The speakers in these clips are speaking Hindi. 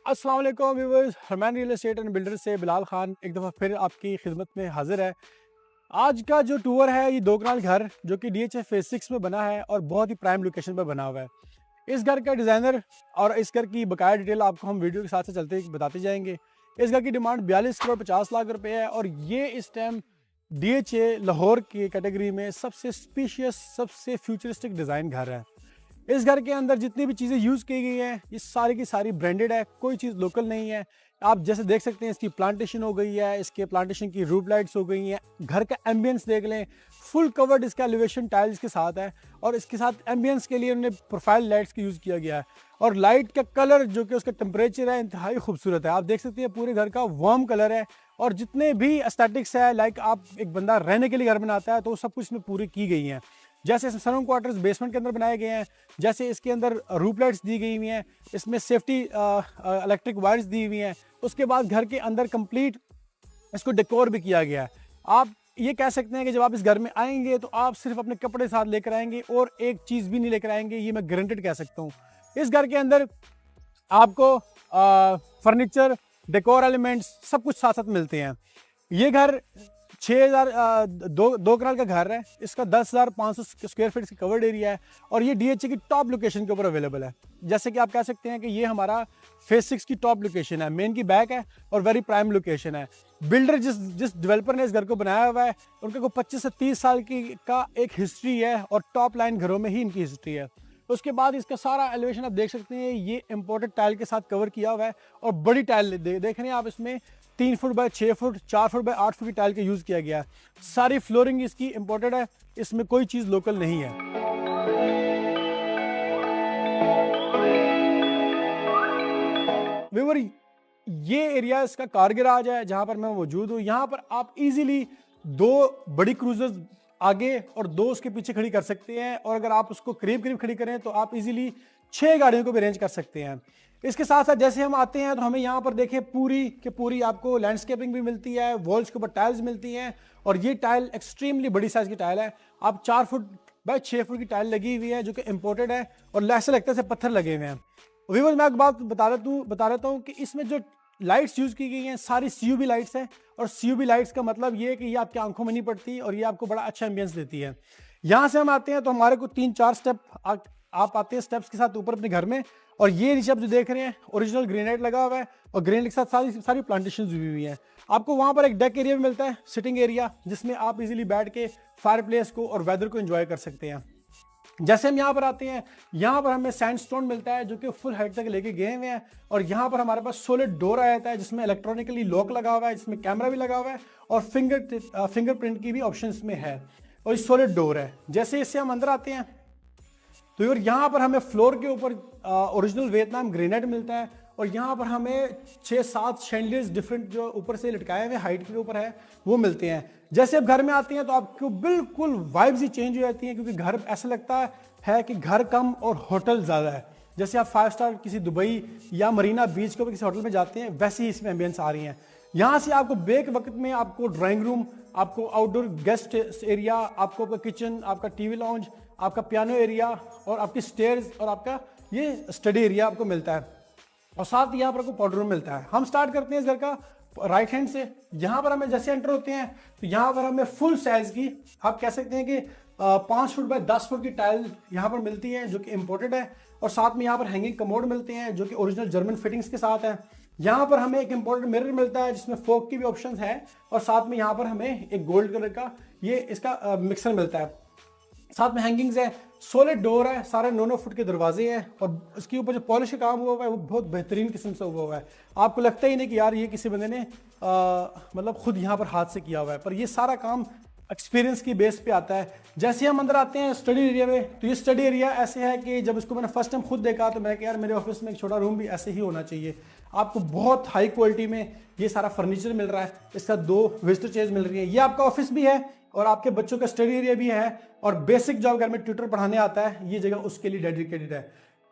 अस्सलाम वालेकुम viewers, Harman real estate and builder से बिलाल खान एक दफ़ा फिर आपकी खिदमत में हाजिर है। आज का जो टूर है ये 2 कनाल घर जो कि DHA फेज 6 में बना है और बहुत ही प्राइम लोकेशन पर बना हुआ है। इस घर का डिज़ाइनर और इस घर की बकाया डिटेल आपको हम वीडियो के साथ से चलते बताते जाएंगे। इस घर की डिमांड 42 करोड़ 50 लाख रुपए है और ये इस टाइम DHA लाहौर की कैटेगरी में सबसे स्पीशियस, सबसे फ्यूचरिस्टिक डिज़ाइन घर है। इस घर के अंदर जितनी भी चीज़ें यूज़ की गई हैं ये सारी की सारी ब्रांडेड है, कोई चीज़ लोकल नहीं है। आप जैसे देख सकते हैं इसकी प्लांटेशन हो गई है, इसके प्लांटेशन की रूफ लाइट्स हो गई हैं। घर का एम्बियंस देख लें, फुल कवर्ड इसका एलिवेशन टाइल्स के साथ है और इसके साथ एम्बियंस के लिए उन्होंने प्रोफाइल लाइट्स का यूज़ किया गया है और लाइट का कलर जो कि उसका टेम्परेचर है इंतहाई खूबसूरत है। आप देख सकते हैं पूरे घर का वार्म कलर है और जितने भी एस्थेटिक्स है, लाइक आप एक बंदा रहने के लिए घर बनाता है तो सब कुछ इसमें पूरी की गई हैं। जैसे सनरूम क्वार्टर्स बेसमेंट के अंदर बनाए गए हैं, जैसे इसके अंदर रूफ लाइट्स दी गई हुई हैं, इसमें सेफ्टी इलेक्ट्रिक वायर्स दी हुई हैं। उसके बाद घर के अंदर कंप्लीट इसको डेकोर भी किया गया है। आप ये कह सकते हैं कि जब आप इस घर में आएंगे तो आप सिर्फ अपने कपड़े साथ लेकर आएंगे और एक चीज़ भी नहीं लेकर आएंगे, ये मैं गारंटेड कह सकता हूँ। इस घर के अंदर आपको फर्नीचर, डेकोर एलिमेंट्स सब कुछ साथ साथ मिलते हैं। ये घर 6000 दो कनाल का घर है। इसका 10,500 स्क्वायर फीट की कवर्ड एरिया है और ये DHA की टॉप लोकेशन के ऊपर अवेलेबल है। जैसे कि आप कह सकते हैं कि ये हमारा फेज 6 की टॉप लोकेशन है, मेन की बैक है और वेरी प्राइम लोकेशन है। बिल्डर जिस डेवलपर ने इस घर को बनाया हुआ है उनके को 25 से 30 साल की का एक हिस्ट्री है और टॉप लाइन घरों में ही इनकी हिस्ट्री है। उसके बाद इसका सारा एलिवेशन आप देख सकते हैं, ये इम्पोर्टेड टाइल के साथ कवर किया हुआ है और बड़ी टाइल देख रहे हैं आप, इसमें 3 foot by 6 foot, 4 foot by 8 foot की टाइल का यूज़ किया गया है। सारी फ्लोरिंग इसकी इम्पोर्टेड है, इसमें कोई चीज़ लोकल नहीं है। व्यूअर, ये एरिया इसका कार गैराज है जहां पर मैं मौजूद हूँ। यहाँ पर आप इजीली 2 बड़ी क्रूजर्स आगे और 2 उसके पीछे खड़ी कर सकते हैं और अगर आप उसको करीब करीब खड़ी करें तो आप इजीली 6 गाड़ियों को भी अरेंज कर सकते हैं। इसके साथ साथ जैसे हम आते हैं तो हमें यहाँ पर देखें पूरी के पूरी आपको लैंडस्केपिंग भी मिलती है, वॉल्स के ऊपर टाइल्स मिलती हैं और ये टाइल एक्सट्रीमली बड़ी साइज की टाइल है। आप 4 फुट बाय 6 फुट की टाइल लगी हुई है जो कि इम्पोर्टेड है और ऐसा लगता है पत्थर लगे हुए हैं। व्यूअर्स, मैं एक बात बता देता हूँ कि इसमें जो लाइट्स यूज़ की गई हैं सारी CUV लाइट्स हैं और CUV लाइट्स का मतलब ये है कि ये आपकी आंखों में नहीं पड़ती और ये आपको बड़ा अच्छा एम्बियंस देती है। यहाँ से हम आते हैं तो हमारे को 3-4 स्टेप आप आते हैं स्टेप्स के साथ ऊपर अपने घर में और ये नीचे आप जो देख रहे हैं ओरिजिनल ग्रेनाइट लगा हुआ है और ग्रेनाइट के साथ सारी प्लांटेशन हुई हुई हैं। आपको वहाँ पर एक डेक एरिया भी मिलता है, सिटिंग एरिया, जिसमें आप इजीली बैठ के फायर प्लेस को और वेदर को एंजॉय कर सकते हैं। जैसे हम यहाँ पर आते हैं, यहाँ पर हमें सैंडस्टोन मिलता है जो कि फुल हाइट तक लेके गए हुए हैं और यहाँ पर हमारे पास सॉलिड डोर आ जाता है जिसमें इलेक्ट्रॉनिकली लॉक लगा हुआ है, जिसमें कैमरा भी लगा हुआ है और फिंगरप्रिंट की भी ऑप्शन इसमें है और ये सॉलिड डोर है। जैसे इससे हम अंदर आते हैं तो यार यहाँ पर हमें फ्लोर के ऊपर ओरिजिनल वियतनाम ग्रेनाइट मिलता है और यहाँ पर हमें 6-7 शैंडलियर्स डिफरेंट जो ऊपर से लटकाए हुए हाइट के ऊपर है वो मिलते हैं। जैसे आप घर में आते हैं तो आपको बिल्कुल वाइब्स ही चेंज हो जाती हैं क्योंकि घर ऐसा लगता है कि घर कम और होटल ज़्यादा है। जैसे आप 5 स्टार किसी दुबई या मरीना बीच के ऊपर किसी होटल में जाते हैं वैसे ही इसमें एम्बियंस आ रही हैं। यहाँ से आपको ब्रेक वक्त में आपको ड्राइंग रूम, आपको आउटडोर गेस्ट एरिया, आपको किचन, आपका TV लाउंज, आपका पियानो एरिया और आपकी स्टेयर्स और आपका ये स्टडी एरिया आपको मिलता है और साथ ही यहाँ पर आपको पाउडर रूम मिलता है। हम स्टार्ट करते हैं इस घर का राइट हैंड से। यहाँ पर हमें जैसे एंटर होते हैं तो यहाँ पर हमें फुल साइज की, आप कह सकते हैं कि 5 फुट बाय 10 फुट की टाइल यहाँ पर मिलती है जो कि इम्पोर्टेड है और साथ में यहाँ पर हैंगिंग कमोड मिलते हैं जो कि ओरिजिनल जर्मन फिटिंग्स के साथ है। यहाँ पर हमें एक इम्पोर्टेंट मिरर मिलता है जिसमें फोक की भी ऑप्शन है और साथ में यहाँ पर हमें एक गोल्ड कलर का ये इसका मिक्सर मिलता है। साथ में हैंगिंग्स है, सॉलिड डोर है, सारे 9-9 फुट के दरवाजे हैं और इसके ऊपर जो पॉलिश का काम हुआ हुआ है वो बहुत बेहतरीन किस्म से हुआ हुआ है। आपको लगता ही नहीं कि यार ये किसी बंदे ने मतलब खुद यहाँ पर हाथ से किया हुआ है, पर ये सारा काम एक्सपीरियंस की बेस पे आता है। जैसे हम अंदर आते हैं स्टडी एरिया में तो ये स्टडी एरिया ऐसे है कि जब इसको मैंने फर्स्ट टाइम खुद देखा तो मैंने कहा यार मेरे ऑफिस में एक छोटा रूम भी ऐसे ही होना चाहिए। आपको बहुत हाई क्वालिटी में ये सारा फर्नीचर मिल रहा है, इसका 2 विजिटर चेयर्स मिल रही है। ये आपका ऑफिस भी है और आपके बच्चों का स्टडी एरिया भी है और बेसिक जो घर में ट्यूटर पढ़ाने आता है ये जगह उसके लिए डेडिकेटेड है।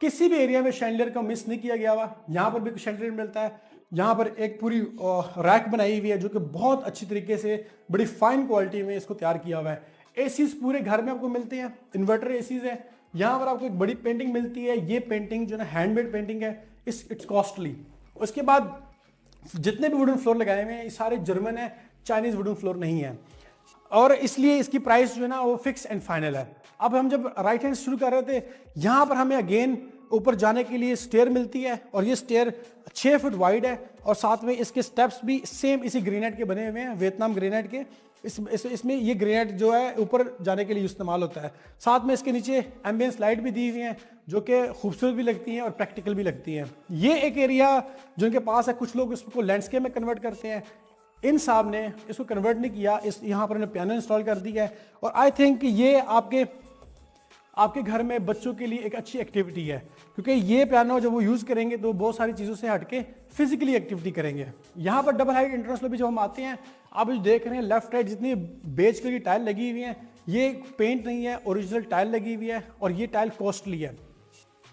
किसी भी एरिया में शैंडलियर का मिस नहीं किया गया हुआ, यहाँ पर भी शैंडलियर मिलता है। यहाँ पर एक पूरी रैक बनाई हुई है जो कि बहुत अच्छी तरीके से बड़ी फाइन क्वालिटी में इसको तैयार किया हुआ है। एसीज पूरे घर में आपको मिलते हैं, इन्वर्टर एसीज है। यहाँ पर आपको एक बड़ी पेंटिंग मिलती है, ये पेंटिंग जो है हैंडमेड पेंटिंग है, इट्स कॉस्टली। उसके बाद जितने भी वुडन फ्लोर लगाए हुए हैं ये सारे जर्मन है, चाइनीज वुडन फ्लोर नहीं है, और इसलिए इसकी प्राइस जो है ना वो फिक्स एंड फाइनल है। अब हम जब राइट हैंड शुरू कर रहे थे, यहाँ पर हमें अगेन ऊपर जाने के लिए स्टेयर मिलती है, और ये स्टेयर 6 फुट वाइड है, और साथ में इसके स्टेप्स भी सेम इसी ग्रेनाइट के बने हुए हैं, वियतनाम ग्रेनाइट के। इसमें ये ग्रेनाइट जो है ऊपर जाने के लिए इस्तेमाल होता है। साथ में इसके नीचे एम्बियंस लाइट भी दी हुई हैं जो कि खूबसूरत भी लगती हैं और प्रैक्टिकल भी लगती हैं। ये एक एरिया जो इनके पास है, कुछ लोग इसको लैंडस्केप में कन्वर्ट करते हैं, इन साहब ने इसको कन्वर्ट नहीं किया, इस यहाँ पर इन्होंने पियानो इंस्टॉल कर दिया है। और आई थिंक ये आपके घर में बच्चों के लिए एक अच्छी एक्टिविटी है, क्योंकि ये पियानो जब वो यूज़ करेंगे तो बहुत सारी चीज़ों से हटके फिजिकली एक्टिविटी करेंगे। यहाँ पर डबल हाइट एंट्रेंस लॉबी जब हम आते हैं, आप जो देख रहे हैं लेफ्ट राइट जितनी बेज कलर की टाइल लगी हुई है, ये पेंट नहीं है, ओरिजिनल टाइल लगी हुई है, और ये टाइल कॉस्टली है।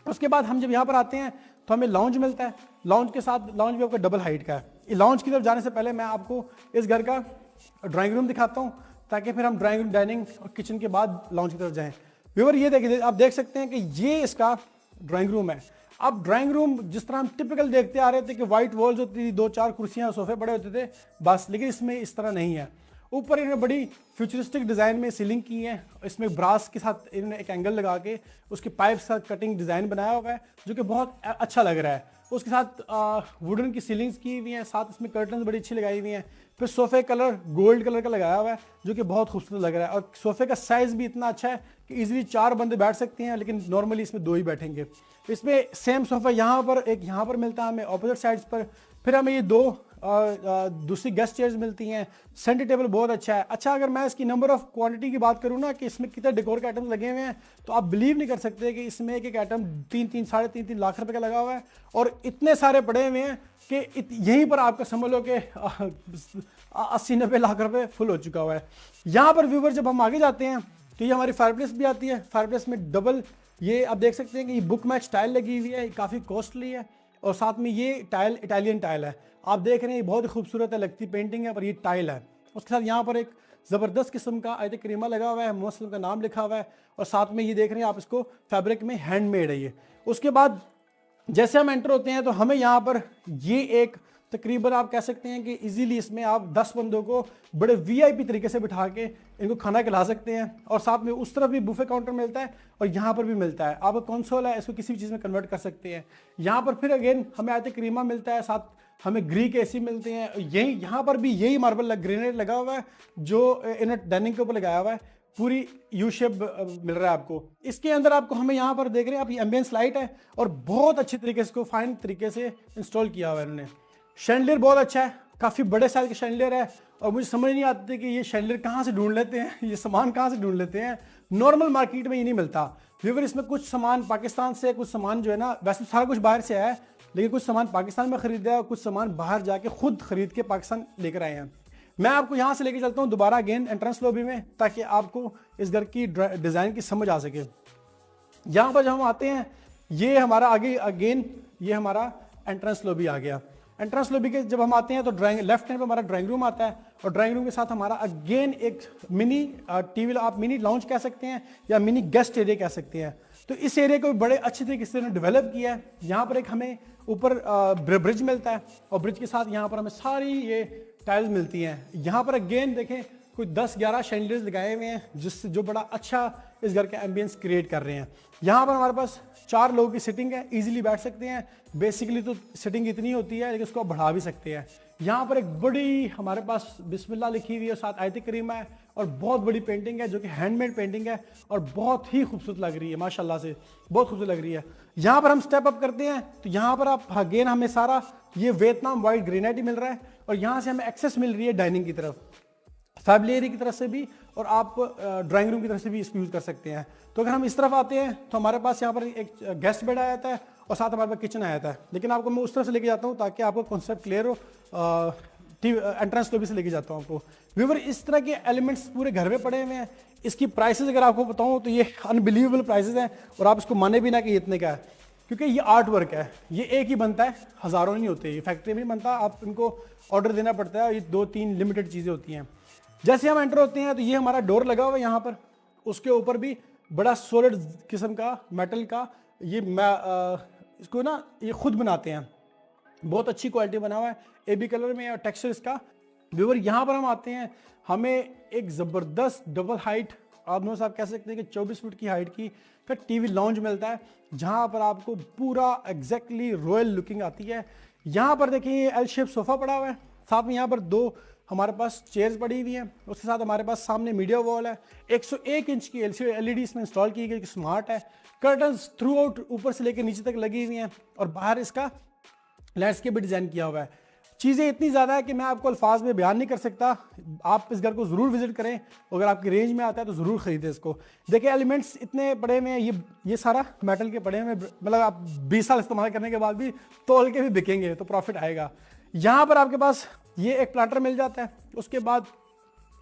उसके बाद हम जब यहाँ पर आते हैं तो हमें लाउंज मिलता है, लाउंज के साथ लाउंज भी आपका डबल हाइट का है। लाउंज की तरफ जाने से पहले मैं आपको इस घर का ड्राइंग रूम दिखाता हूँ, ताकि फिर हम ड्राइंग रूम, डाइनिंग और किचन के बाद लाउंज की तरफ जाएं। व्यूअर ये देखिए, आप देख सकते हैं कि ये इसका ड्राइंग रूम है। अब ड्राइंग रूम जिस तरह हम टिपिकल देखते आ रहे थे कि वाइट वॉल्स होती थी, 2-4 कुर्सियां सोफे पड़े होते थे बस, लेकिन इसमें इस तरह नहीं है। ऊपर इन्होंने बड़ी फ्यूचरिस्टिक डिज़ाइन में सीलिंग की है, इसमें ब्रास के साथ इन्होंने एक एंगल लगा के उसके पाइप के साथ कटिंग डिज़ाइन बनाया हुआ है, जो कि बहुत अच्छा लग रहा है। उसके साथ वुडन की सीलिंग्स की हुई हैं, साथ इसमें कर्टन्स बड़ी अच्छी लगाई हुई हैं। फिर सोफे कलर गोल्ड कलर का लगाया हुआ है, जो कि बहुत खूबसूरत लग रहा है, और सोफे का साइज़ भी इतना अच्छा है कि इजीली 4 बंदे बैठ सकते हैं, लेकिन नॉर्मली इसमें 2 ही बैठेंगे। इसमें सेम सोफा यहाँ पर एक यहाँ पर मिलता है हमें ऑपोजिट साइड्स पर। फिर हमें ये 2 दूसरी गेस्ट चेयर्स मिलती हैं। सेंटर टेबल बहुत अच्छा है। अच्छा, अगर मैं इसकी नंबर ऑफ क्वांटिटी की बात करूँ ना कि इसमें कितने डेकोर के आइटम्स लगे हुए हैं, तो आप बिलीव नहीं कर सकते कि इसमें एक आइटम 3-3 साढ़े 3 लाख रुपए का लगा हुआ है, और इतने सारे पड़े हुए हैं कि यहीं पर आपका समझ लो कि 80-90 लाख रुपए फुल हो चुका हुआ है। यहाँ पर व्यूवर जब हम आगे जाते हैं तो ये हमारी फायरप्लेस भी आती है। फायरप्लेस में डबल, ये आप देख सकते हैं कि ये बुक मैच टाइल लगी हुई है, काफ़ी कॉस्टली है, और साथ में ये टाइल इटालियन टाइल है। आप देख रहे हैं ये बहुत ही खूबसूरत है, लगती पेंटिंग है, पर ये टाइल है। उसके साथ यहाँ पर एक ज़बरदस्त किस्म का आयत करीमा लगा हुआ है, मोहम्मद का नाम लिखा हुआ है, और साथ में ये देख रहे हैं आप इसको फैब्रिक में हैंडमेड है ये। उसके बाद जैसे हम एंटर होते हैं तो हमें यहाँ पर ये एक तकरीबन आप कह सकते हैं कि इजीली इसमें आप 10 बंदों को बड़े वीआईपी तरीके से बिठा के इनको खाना खिला सकते हैं, और साथ में उस तरफ भी बुफे काउंटर मिलता है और यहाँ पर भी मिलता है। आपका कंसोल है, इसको किसी भी चीज़ में कन्वर्ट कर सकते हैं। यहाँ पर फिर अगेन हमें आयत करीमा मिलता है, साथ हमें ग्रीक एसी मिलते हैं। यही यहाँ पर भी यही मार्बल ग्रेनाइट लगा हुआ है जो इन डाइनिंग के ऊपर लगाया हुआ है, पूरी यू शेप मिल रहा है आपको। इसके अंदर आपको हमें यहाँ पर देख रहे हैं आप, ये एम्बियंस लाइट है और बहुत अच्छी तरीके से इसको फाइन तरीके से इंस्टॉल किया हुआ है इन्होंने। शैंडलियर बहुत अच्छा है, काफ़ी बड़े साइज के शैंडलियर है, और मुझे समझ नहीं आती कि ये शैंडलियर कहाँ से ढूंढ लेते हैं, ये सामान कहाँ से ढूंढ लेते हैं। नॉर्मल मार्केट में ये नहीं मिलता। व्यूअर इसमें कुछ सामान पाकिस्तान से, कुछ सामान जो है ना, वैसे सारा कुछ बाहर से आया है, लेकिन कुछ सामान पाकिस्तान में खरीदा है और कुछ सामान बाहर जाके खुद खरीद के पाकिस्तान लेकर आए हैं। मैं आपको यहाँ से लेके चलता हूँ दोबारा अगेन एंट्रेंस लॉबी में, ताकि आपको इस घर की डिज़ाइन की समझ आ सके। यहाँ पर जब हम आते हैं, ये हमारा आगे अगेन ये हमारा एंट्रेंस लॉबी आ गया। एंट्रेंस लॉबी के जब हम आते हैं तो लेफ्ट हैंड पे हमारा ड्राइंग रूम आता है, और ड्राइंग रूम के साथ हमारा अगेन एक मिनी टीवी, आप मिनी लाउंज कह सकते हैं या मिनी गेस्ट एरिया कह सकते हैं। तो इस एरिया को बड़े अच्छे तरीके से उन्होंने डेवलप किया है। यहाँ पर एक हमें ऊपर ब्रिज मिलता है, और ब्रिज के साथ यहाँ पर हमें सारी ये टाइल्स मिलती हैं। यहाँ पर अगेन देखें कुछ 10-11 शैंडलियर्स लगाए हुए हैं, जिससे जो बड़ा अच्छा इस घर का एम्बियंस क्रिएट कर रहे हैं। यहाँ पर हमारे पास 4 लोगों की सिटिंग है, इजीली बैठ सकते हैं। बेसिकली तो सिटिंग इतनी होती है, लेकिन उसको आप बढ़ा भी सकते हैं। यहाँ पर एक बड़ी हमारे पास बिस्मिल्लाह लिखी हुई है, साथ आयत करीमा है, और बहुत बड़ी पेंटिंग है जो कि हैंडमेड पेंटिंग है और बहुत ही खूबसूरत लग रही है, माशाल्लाह से बहुत खूबसूरत लग रही है। यहाँ पर हम स्टेप अप करते हैं तो यहाँ पर आप अगेन हमें सारा ये वियतनाम वाइट ग्रेनाइट ही मिल रहा है, और यहाँ से हमें एक्सेस मिल रही है डाइनिंग की तरफ, फैमिली एरिया की तरफ से भी, और आप ड्राइंग रूम की तरफ से भी इसको यूज़ कर सकते हैं। तो अगर हम इस तरफ आते हैं तो हमारे पास यहाँ पर एक गेस्ट बेड आ जाता है, और साथ हमारे पास किचन आ जाता है। लेकिन आपको मैं उस तरफ से लेके जाता हूँ ताकि आपको कॉन्सेप्ट क्लियर हो। एंट्रेंस लॉबी से लेके जाता हूँ आपको। व्यूअर इस तरह के एलिमेंट्स पूरे घर में पड़े हुए हैं। इसकी प्राइसेस अगर आपको बताऊँ तो ये अनबिलीवेबल प्राइसेस हैं, और आप इसको माने भी ना कि इतने का है, क्योंकि ये आर्ट वर्क है। ये एक ही बनता है, हज़ारों नहीं होते, ये फैक्ट्री में नहीं बनता, आप इनको ऑर्डर देना पड़ता है। ये 2-3 लिमिटेड चीज़ें होती हैं। जैसे हम एंटर होते हैं तो ये हमारा डोर लगा हुआ है यहाँ पर, उसके ऊपर भी बड़ा सॉलिड किस्म का मेटल का ये इसको ना ये खुद बनाते हैं। बहुत अच्छी क्वालिटी बना हुआ है, एबी कलर में और टेक्सचर इसका। व्यूअर यहाँ पर हम आते हैं, हमें एक ज़बरदस्त डबल हाइट, आप दोनों साहब कह सकते हैं कि 24 फुट की हाइट की का टीवी लाउंज मिलता है, जहाँ पर आपको पूरा एग्जैक्टली रॉयल लुकिंग आती है। यहाँ पर देखिए एल शेप सोफ़ा पड़ा हुआ है, साथ में यहाँ पर 2 हमारे पास चेयर्स पड़ी हुई हैं, उसके साथ हमारे पास सामने मीडिया वॉल है, 101 इंच की एलईडी इसमें इंस्टॉल की गई, स्मार्ट है। कर्टन्स थ्रू आउट ऊपर से लेकर नीचे तक लगी हुई हैं और बाहर इसका लैंडस्केप भी डिज़ाइन किया हुआ है। चीज़ें इतनी ज़्यादा है कि मैं आपको अल्फाज में बयान नहीं कर सकता। आप इस घर को ज़रूर विजिट करें, अगर आपकी रेंज में आता है तो ज़रूर ख़रीदें इसको। देखिए एलिमेंट्स इतने पड़े हुए हैं, ये सारा मेटल के पड़े हुए, मतलब आप 20 साल इस्तेमाल करने के बाद भी तोल के भी बिकेंगे तो प्रॉफिट आएगा। यहाँ पर आपके पास ये एक प्लांटर मिल जाता है, उसके बाद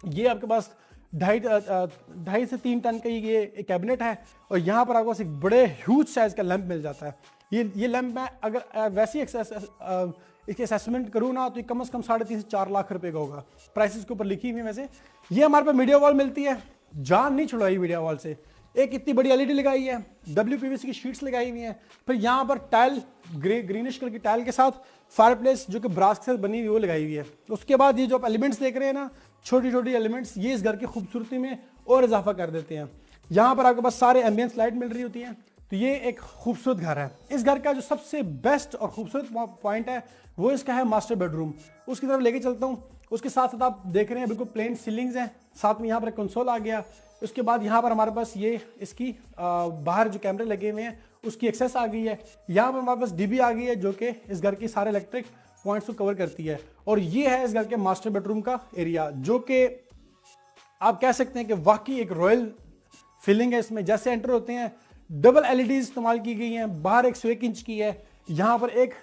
ये आपके पास 2.5 से 3 टन का ये कैबिनेट है, और यहाँ पर आपको एक बड़े ह्यूज साइज़ का लैंप मिल जाता है। ये लैंप मैं अगर वैसी इसकी असेसमेंट करूँ ना, तो ये कम से कम 3.5 से 4 लाख रुपए का होगा। प्राइसेस के ऊपर लिखी हुई है वैसे। ये हमारे पास मीडिया वॉल मिलती है, जान नहीं छुड़ाई मीडिया वॉल से। एक इतनी बड़ी एलईडी लगाई है, WPVC की शीट्स लगाई हुई हैं, फिर यहाँ पर टाइल ग्रीनिश कलर की टाइल के साथ फायरप्लेस जो कि ब्रास के साथ बनी हुई वो लगाई हुई है। उसके बाद ये जो आप एलिमेंट्स देख रहे हैं ना, छोटी छोटी एलिमेंट्स, ये इस घर की खूबसूरती में और इजाफा कर देते हैं। यहाँ पर आपके पास सारे एम्बियंस लाइट मिल रही होती हैं, तो ये एक खूबसूरत घर है। इस घर का जो सबसे बेस्ट और खूबसूरत पॉइंट है वो इसका है मास्टर बेडरूम। उसकी तरफ लेके चलता हूँ। उसके साथ साथ आप देख रहे हैं बिल्कुल प्लेन सीलिंग्स हैं, साथ में यहाँ पर एक कंसोल आ गया। उसके बाद यहाँ पर हमारे पास ये इसकी बाहर जो कैमरे लगे हुए हैं उसकी एक्सेस आ गई है। यहाँ पर हमारे पास डीबी आ गई है जो कि इस घर की सारे इलेक्ट्रिक पॉइंट्स को कवर करती है। और ये है इस घर के मास्टर बेडरूम का एरिया, जो कि आप कह सकते हैं कि वाकई एक रॉयल फीलिंग है इसमें। जैसे एंटर होते हैं, डबल एलईडी इस्तेमाल की गई हैं, बाहर 101 इंच की है, यहाँ पर एक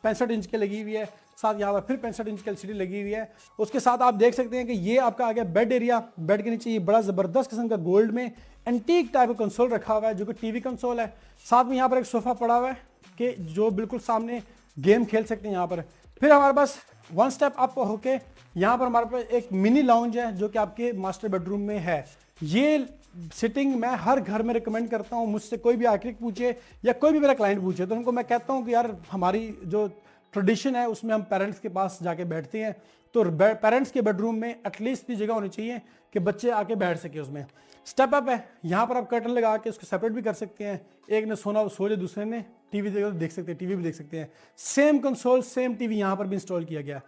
65 इंच की लगी हुई है, साथ यहाँ पर फिर 65 इंच की एलसीडी लगी हुई है। उसके साथ आप देख सकते हैं कि ये आपका आ गया बेड एरिया। बेड के नीचे ये बड़ा ज़बरदस्त किस्म का गोल्ड में एंटीक टाइप का कंसोल रखा हुआ है जो कि टीवी कंसोल है। साथ में यहाँ पर एक सोफ़ा पड़ा हुआ है कि जो बिल्कुल सामने गेम खेल सकते हैं यहाँ पर। फिर हमारे पास 1 स्टेप अप होके यहाँ पर हमारे पास एक मिनी लाउंज है जो कि आपके मास्टर बेडरूम में है। ये सिटिंग मैं हर घर में रिकमेंड करता हूँ। मुझसे कोई भी आर्किटेक्ट पूछे या कोई भी मेरा क्लाइंट पूछे तो उनको मैं कहता हूँ कि यार हमारी जो ट्रेडिशन है उसमें हम पेरेंट्स के पास जाके बैठते हैं, तो पेरेंट्स के बेडरूम में एटलीस्ट इतनी जगह होनी चाहिए कि बच्चे आके बैठ सके उसमें। स्टेप अप है, यहाँ पर आप कर्टन लगा के उसको सेपरेट भी कर सकते हैं। एक ने सोना सो जाए, दूसरे ने टीवी देख सकते हैं, टीवी भी देख सकते हैं। सेम कंसोल सेम टीवी यहाँ पर भी इंस्टॉल किया गया।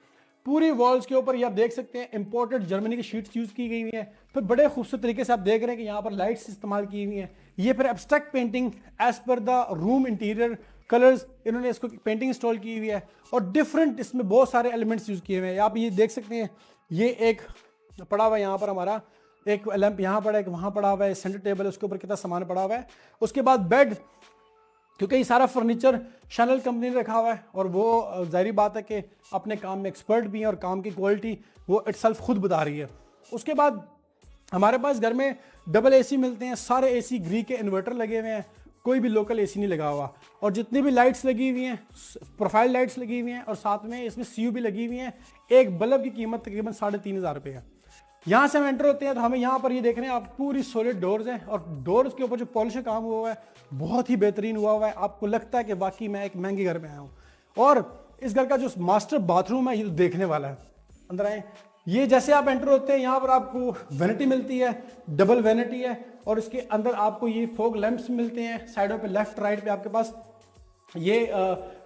पूरी वॉल्स के ऊपर ये आप देख सकते हैं इंपोर्टेड जर्मनी की शीट्स यूज़ की गई हुई हैं। फिर बड़े खूबसूरत तरीके से आप देख रहे हैं कि यहाँ पर लाइट्स इस्तेमाल की हुई हैं। ये फिर abstract painting as per the room interior colours, इन्होंने इसको पेंटिंग इंस्टॉल की हुई है और डिफरेंट इसमें बहुत सारे एलिमेंट्स यूज़ किए हुए हैं। आप ये देख सकते हैं, ये एक पड़ा हुआ है यहाँ पर हमारा एक लैंप, यहाँ पड़ा है, एक वहाँ पड़ा हुआ है, सेंटर टेबल है, उसके ऊपर कितना सामान पड़ा हुआ है। उसके बाद बेड, क्योंकि ये सारा फर्नीचर शैनल कंपनी ने रखा हुआ है और वो जाहिर बात है कि अपने काम में एक्सपर्ट भी हैं और काम की क्वालिटी वो इटसेल्फ खुद बता रही है। उसके बाद हमारे पास घर में डबल एसी मिलते हैं, सारे एसी ग्री के इन्वर्टर लगे हुए हैं, कोई भी लोकल एसी नहीं लगा हुआ। और जितनी भी लाइट्स लगी हुई हैं, प्रोफाइल लाइट्स लगी हुई हैं और साथ में इसमें CU भी लगी हुई हैं। एक बल्ब की कीमत तकरीबन 3,500 रुपये है। यहाँ से हम एंटर होते हैं तो हमें यहाँ पर ये देख रहे हैं आप पूरी सॉलिड डोर्स हैं और डोर्स के ऊपर जो पॉलिश का काम हुआ है बहुत ही बेहतरीन हुआ है। आपको लगता है कि वाकई मैं एक महंगे घर में आया हूँ। और इस घर का जो मास्टर बाथरूम है ये तो देखने वाला है। अंदर आए, ये जैसे आप एंटर होते हैं यहाँ पर आपको वैनिटी मिलती है, डबल वैनिटी है और इसके अंदर आपको ये फॉग लैंप्स मिलते हैं। साइडों पे लेफ्ट राइट पे आपके पास ये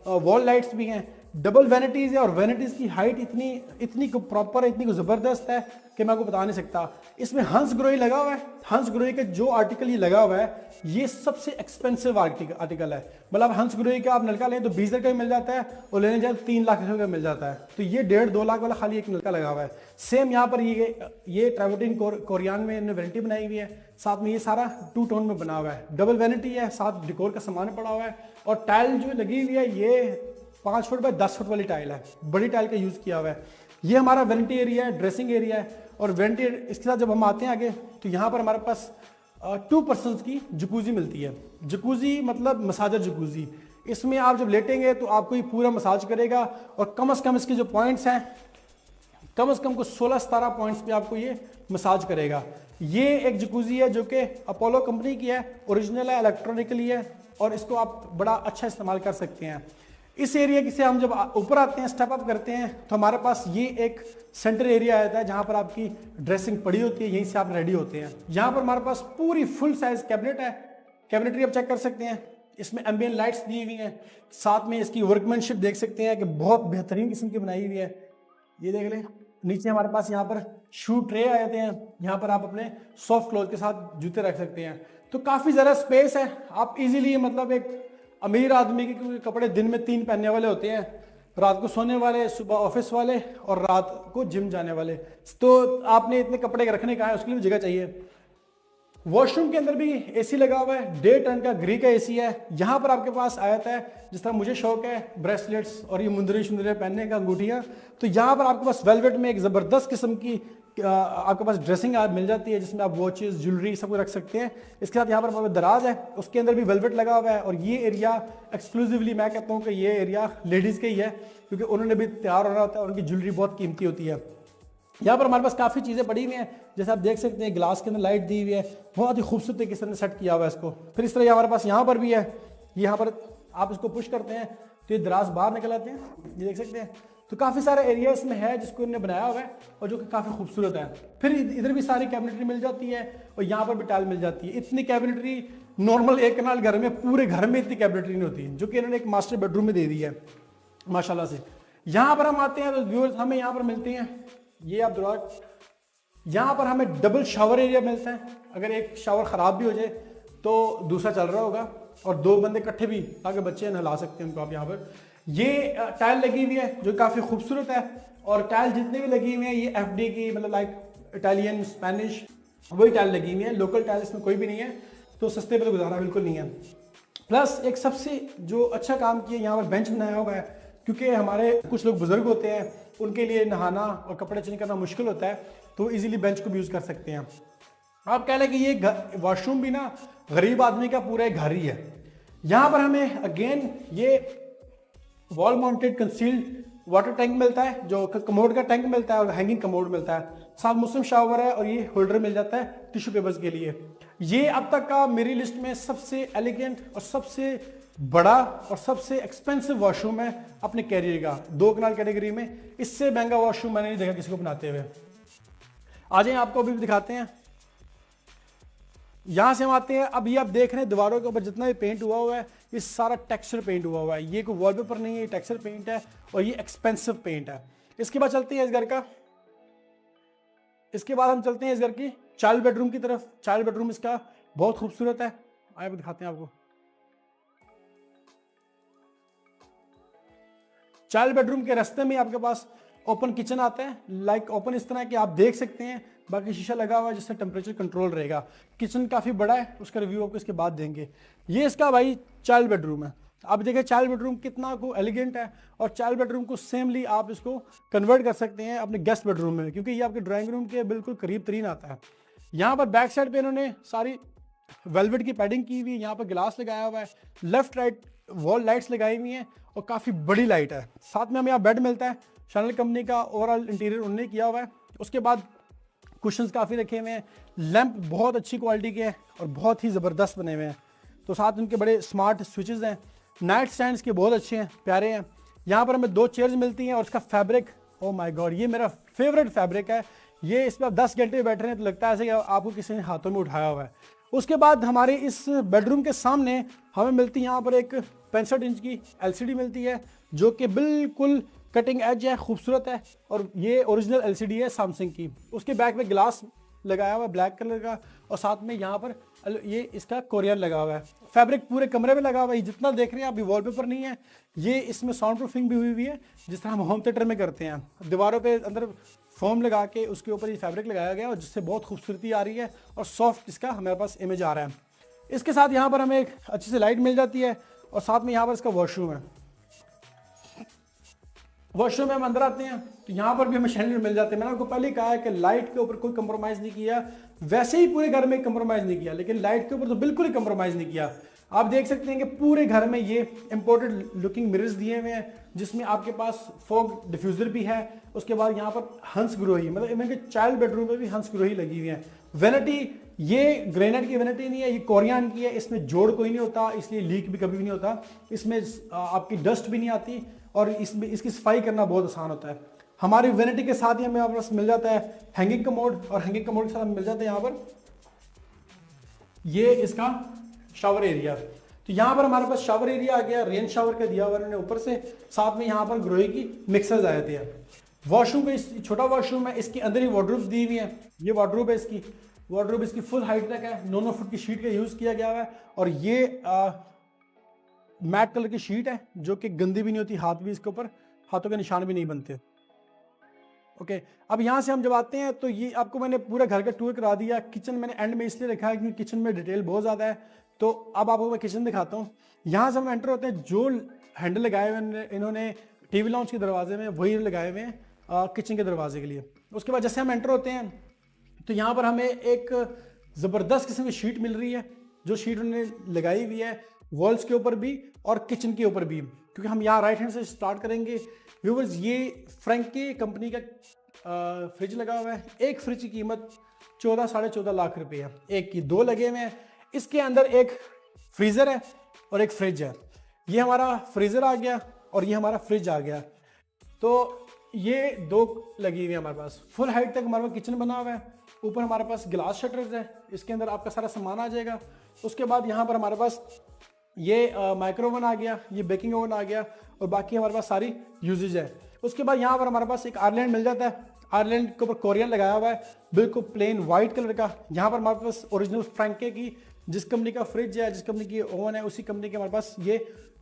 वॉल लाइट्स भी हैं। डबल वैनिटीज है और वैनिटीज की हाइट इतनी प्रॉपर है, इतनी ज़बरदस्त है कि मैं आपको बता नहीं सकता। इसमें हंस ग्रोई लगा हुआ है। हंस ग्रोई का जो आर्टिकल ये लगा हुआ है ये सबसे एक्सपेंसिव आर्टिकल है। मतलब हंस ग्रोई का आप नलका लें तो 20 हज़ार का मिल जाता है और लेने जाए तो 3 लाख रुपये का मिल जाता है। तो ये 1.5-2 लाख वाला खाली एक नलका लगा हुआ है। सेम यहाँ पर ये ट्रेवोटिन कोरियान में इन्होंने वैनिटी बनाई हुई है। साथ में ये सारा 2 टोन में बना हुआ है, डबल वैनिटी है, साथ डिकोर का सामान पड़ा हुआ है। और टाइल जो लगी हुई है ये 5 फुट बाय 10 फुट वाली टाइल है, बड़ी टाइल का यूज़ किया हुआ है। ये हमारा वेनिटी एरिया है, ड्रेसिंग एरिया है। और वेनिटी इसके साथ जब हम आते हैं आगे तो यहाँ पर हमारे पास 2 पर्सन्स की जकूजी मिलती है। जकूजी मतलब मसाजर जकूजी। इसमें आप जब लेटेंगे तो आपको ये पूरा मसाज करेगा और कम से कम इसके जो पॉइंट्स हैं कम से कम को 16-17 पॉइंट्स पे आपको ये मसाज करेगा। ये एक जकूजी है जो कि अपोलो कंपनी की है, ओरिजिनल है, इलेक्ट्रॉनिकली है और इसको आप बड़ा अच्छा इस्तेमाल कर सकते हैं। इस एरिया से हम जब ऊपर आते हैं, स्टेप अप करते हैं, तो हमारे पास ये एक सेंटर एरिया आता है जहां पर आपकी ड्रेसिंग पड़ी होती है, यहीं से आप रेडी होते हैं। यहाँ पर हमारे पास पूरी फुल साइज कैबिनेट है, कैबिनेटरी आप चेक कर सकते हैं, इसमें एम्बियंट लाइट्स दी हुई हैं, साथ में इसकी वर्कमैनशिप देख सकते हैं कि बहुत बेहतरीन किस्म की बनाई हुई है। ये देख लें, नीचे हमारे पास यहाँ पर शू ट्रे आए थे हैं, यहाँ पर आप अपने सॉफ्ट क्लॉथ के साथ जूते रख सकते हैं। तो काफ़ी ज़्यादा स्पेस है, आप इजीली मतलब एक अमीर आदमी के, क्योंकि कपड़े दिन में 3 पहनने वाले होते हैं, रात को सोने वाले, सुबह ऑफिस वाले और रात को जिम जाने वाले, तो आपने इतने कपड़े रखने का है, उसके लिए जगह चाहिए। वॉशरूम के अंदर भी एसी लगा हुआ है, 1.5 टन का ग्री का एसी है। यहाँ पर आपके पास आया था, जिस तरह मुझे शौक है ब्रेसलेट्स और ये मुंदरी शुंदरे पहनने का, अंगूठियाँ, तो यहाँ पर आपके पास वेलवेट में एक ज़बरदस्त किस्म की आपके पास ड्रेसिंग मिल जाती है, जिसमें आप वॉचेस, ज्वेलरी सब कुछ रख सकते हैं। इसके साथ यहाँ पर दराज है, उसके अंदर भी वेलवेट लगा हुआ है। और ये एरिया एक्सक्लूसिवली मैं कहता हूँ कि ये एरिया लेडीज़ का ही है, क्योंकि उन्होंने भी तैयार होना होता है, उनकी ज्वेलरी बहुत कीमती होती है। यहाँ पर हमारे पास काफ़ी चीज़ें पड़ी हुई हैं, जैसे आप देख सकते हैं ग्लास के अंदर लाइट दी हुई है, बहुत ही खूबसूरत तरीके से सेट किया हुआ है इसको। फिर इस तरह हमारे पास यहाँ पर भी है, यहाँ पर आप इसको पुश करते हैं तो ये दराज बाहर निकल आते हैं, ये देख सकते हैं। तो काफ़ी सारे एरिया इसमें है जिसको इन्होंने बनाया हुआ है और जो कि काफ़ी खूबसूरत है। फिर इधर भी सारी कैबिनेटरी मिल जाती है और यहाँ पर भी टाइल मिल जाती है। इतनी कैबिनेटरी नॉर्मल एक कनाल घर में, पूरे घर में इतनी कैबिनेटरी नहीं होती, जो कि इन्होंने एक मास्टर बेडरूम में दे दी है माशाल्लाह से। यहाँ पर हम आते हैं तो व्यूअर्स हमें यहाँ पर मिलते हैं, ये आप दरवाजा, यहाँ पर हमें डबल शावर एरिया मिलता है। अगर एक शावर ख़राब भी हो जाए तो दूसरा चल रहा होगा, और 2 बंदे इकट्ठे भी, ताकि बच्चे नहला सकते हैं उनको। आप यहाँ पर ये टाइल लगी हुई है जो काफ़ी खूबसूरत है, और टाइल जितने भी लगी हुई हैं ये FD की, मतलब लाइक इटालियन, स्पेनिश, वही टाइल लगी हुई है। लोकल टाइल इसमें कोई भी नहीं है, तो सस्ते पे तो गुजारा बिल्कुल नहीं है। प्लस एक सबसे जो अच्छा काम किया, यहाँ पर बेंच बनाया हुआ है, क्योंकि हमारे कुछ लोग बुजुर्ग होते हैं, उनके लिए नहाना और कपड़े चेंज करना मुश्किल होता है, तो इजीली बेंच को भी यूज़ कर सकते हैं। आप कह लें कि ये वॉशरूम भी ना गरीब आदमी का पूरा घर ही है। यहाँ पर हमें अगेन ये wall mounted concealed water tank मिलता है, जो कमोड का टैंक मिलता है और हैंगिंग कमोड मिलता है, साथ मुस्लिम शावर है, और ये होल्डर मिल जाता है टिश्यू पेपर्स के लिए। ये अब तक का मेरी लिस्ट में सबसे एलिगेंट और सबसे बड़ा और सबसे एक्सपेंसिव वॉशरूम है अपने कैरियर का, 2 कनाल कैटेगरी में। इससे महंगा वॉशरूम मैंने नहीं देखा किसी को बनाते हुए। आ जाए आपको अभी दिखाते हैं। यहां से हम आते हैं, अब ये आप देख रहे हैं दीवारों के ऊपर जितना भी पेंट हुआ है, ये सारा टेक्सचर पेंट हुआ है, ये कोई वॉलपेपर नहीं है, ये टेक्सचर पेंट है और ये एक्सपेंसिव पेंट है। इसके बाद चलते हैं इस घर का, इसके बाद हम चलते हैं इस घर की चाइल्ड बेडरूम की तरफ। चाइल्ड बेडरूम इसका बहुत खूबसूरत है, आइए दिखाते हैं आपको। चाइल्ड बेडरूम के रास्ते में आपके पास ओपन किचन आता है, लाइक ओपन इस तरह कि आप देख सकते हैं, बाकी शीशा लगा हुआ है जिससे टेम्परेचर कंट्रोल रहेगा। किचन काफ़ी बड़ा है, उसका रिव्यू आपको इसके बाद देंगे। ये इसका भाई चाइल्ड बेडरूम है। आप देखिए चाइल्ड बेडरूम कितना को एलिगेंट है, और चाइल्ड बेडरूम को सेमली आप इसको कन्वर्ट कर सकते हैं अपने गेस्ट बेडरूम में, क्योंकि ये आपके ड्राइंग रूम के बिल्कुल करीब तरीन आता है। यहाँ पर बैक साइड पे इन्होंने सारी वेलवेट की पैडिंग की हुई है, यहाँ पर गिलास लगाया हुआ है, लेफ्ट राइट वॉल लाइट्स लगाई हुई हैं और काफ़ी बड़ी लाइट है। साथ में हमें यहाँ बेड मिलता है, शैनल कंपनी का ओवरऑल इंटीरियर उन्होंने किया हुआ है। उसके बाद कुशन्स काफ़ी रखे हुए हैं, लैंप बहुत अच्छी क्वालिटी के हैं और बहुत ही ज़बरदस्त बने हुए हैं। तो साथ उनके बड़े स्मार्ट स्विचेस हैं, नाइट स्टैंड्स के बहुत अच्छे हैं, प्यारे हैं। यहाँ पर हमें 2 चेयर्स मिलती हैं और इसका फैब्रिक, ओ माय गॉड, ये मेरा फेवरेट फैब्रिक है। ये इस पर आप 10 घंटे बैठ रहे हैं तो लगता है ऐसे कि आपको किसी ने हाथों में उठाया हुआ है। उसके बाद हमारे इस बेडरूम के सामने हमें मिलती है यहाँ पर एक 65 इंच की LCD मिलती है, जो कि बिल्कुल कटिंग एज है, खूबसूरत है, और ये ओरिजिनल LCD है सैमसंग की। उसके बैक में ग्लास लगाया हुआ है ब्लैक कलर का, और साथ में यहाँ पर ये इसका कोरियन लगा हुआ है। फैब्रिक पूरे कमरे में लगा हुआ है, जितना देख रहे हैं अभी वॉलपेपर नहीं है। ये इसमें साउंड प्रूफिंग भी हुई हुई है, जिस तरह हम होम थिएटर में करते हैं। दीवारों पे अंदर फोम लगा के उसके ऊपर ये फैब्रिक लगाया गया, और जिससे बहुत खूबसूरती आ रही है और सॉफ्ट इसका हमारे पास इमेज आ रहा है। इसके साथ यहाँ पर हमें एक अच्छी सी लाइट मिल जाती है, और साथ में यहाँ पर इसका वॉशरूम है। वॉशरूम में हम अंदर आते हैं तो यहाँ पर भी हमें शैंडलियर मिल जाते हैं। मैंने आपको पहले कहा है कि लाइट के ऊपर कोई कंप्रोमाइज़ नहीं किया, वैसे ही पूरे घर में कंप्रोमाइज़ नहीं किया, लेकिन लाइट के ऊपर तो बिल्कुल ही कंप्रोमाइज़ नहीं किया। आप देख सकते हैं कि पूरे घर में ये इंपोर्टेड लुकिंग मिरर्स दिए हुए हैं, जिसमें आपके पास फॉग डिफ्यूज़र भी है। उसके बाद यहाँ पर हंस ग्रोही, मतलब इनके चाइल्ड बेडरूम में भी हंस ग्रोही लगी हुई है। वैनिटी ये ग्रेनाइट की वेनिटी नहीं है, ये कोरियन की है, इसमें जोड़ कोई नहीं होता, इसलिए लीक भी कभी भी नहीं होता, इसमें आपकी डस्ट भी नहीं आती और इसमें इसकी सफाई करना बहुत आसान होता है। हमारी वेनिटी के साथ ही हमें यहाँ पर मिल जाता है हैंगिंग कमोड, और हैंगिंग कमोड के साथ हमें मिल जाता है यहाँ पर ये इसका शावर एरिया। तो यहाँ पर हमारे पास शावर एरिया आ गया, रेन शावर का दिया हुआ उन्होंने ऊपर से, साथ में यहाँ पर ग्रोही की मिक्सर्स आए थे। वॉशरूम का छोटा वॉशरूम है, इसके अंदर ही वार्डरोब्स दी हुई है, ये वार्डरोब है इसकी, वार्डरोब इसकी फुल हाइट तक है, 9 फुट की शीट का यूज किया गया है, और ये मैट कलर की शीट है जो कि गंदी भी नहीं होती, हाथ भी इसके ऊपर हाथों के निशान भी नहीं बनते। ओके, अब यहाँ से हम जब आते हैं तो ये आपको मैंने पूरा घर का टूर करा दिया। किचन मैंने एंड में इसलिए रखा है क्योंकि किचन में डिटेल बहुत ज़्यादा है। तो अब आपको मैं किचन दिखाता हूँ। यहाँ से हम एंटर होते हैं, जो हैंडल लगाए हुए इन्होंने टीवी लाउंज के दरवाजे में वही लगाए हुए हैं किचन के दरवाजे के लिए। उसके बाद जैसे हम एंटर होते हैं तो यहाँ पर हमें एक ज़बरदस्त किस्म की शीट मिल रही है, जो शीट उन्होंने लगाई हुई है वॉल्स के ऊपर भी और किचन के ऊपर भी। क्योंकि हम यहाँ राइट हैंड से स्टार्ट करेंगे व्यूवर्स। ये फ्रैंकी कंपनी का फ्रिज लगा हुआ है। एक फ्रिज की कीमत 14 साढ़े 14 लाख रुपए है, एक की 2 लगे हुए हैं। इसके अंदर एक फ्रीज़र है और एक फ्रिज है। ये हमारा फ्रीज़र आ गया और ये हमारा फ्रिज आ गया। तो ये 2 लगी हुई है हमारे पास। फुल हाइट तक हमारे पास किचन बना हुआ है। ऊपर हमारे पास ग्लास शटर्स है, इसके अंदर आपका सारा सामान आ जाएगा। उसके बाद यहाँ पर हमारे पास ये माइक्रो ओवन आ गया, ये बेकिंग ओवन आ गया, और बाकी हमारे पास सारी यूजेज है। उसके बाद यहाँ पर हमारे पास एक आयरलैंड मिल जाता है। आयरलैंड के ऊपर कोरियन लगाया हुआ है, बिल्कुल प्लेन वाइट कलर का। यहाँ पर हमारे पास ओरिजिनल फ्रैंके की जिस कंपनी का फ्रिज है, जिस कंपनी की ओवन है, उसी कंपनी के हमारे पास ये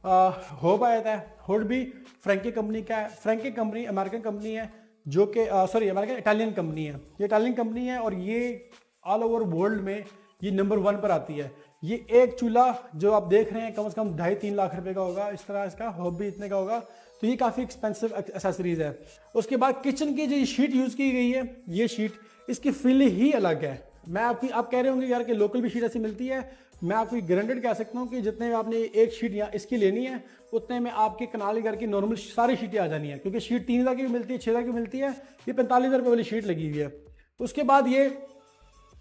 होब आया था। हुड भी फ्रैंके कंपनी का है। फ्रैंके कंपनी अमेरिकन कंपनी है, जो कि अमेरिकन इटालियन कंपनी है। ये इटालियन कंपनी है और ये ऑल ओवर वर्ल्ड में ये नंबर 1 पर आती है। ये एक चूल्हा जो आप देख रहे हैं कम से कम 2.5-3 लाख रुपए का होगा, इस तरह इसका होब भी इतने का होगा। तो ये काफ़ी एक्सपेंसिव एक्सेसरीज है। उसके बाद किचन की जो शीट यूज़ की गई है, ये शीट इसकी फील ही अलग है। मैं आप कह रहे होंगे यार कि लोकल भी शीट ऐसी मिलती है। मैं आपको गारंटेड कह सकता हूँ कि जितने में आपने एक शीट यहाँ इसकी लेनी है, उतने में आपके कनाल घर की नॉर्मल सारी शीटें आ जानी है। क्योंकि शीट 3,000 की भी मिलती है, 6,000 की मिलती है, ये 45,000 रुपये वाली शीट लगी हुई है। उसके बाद ये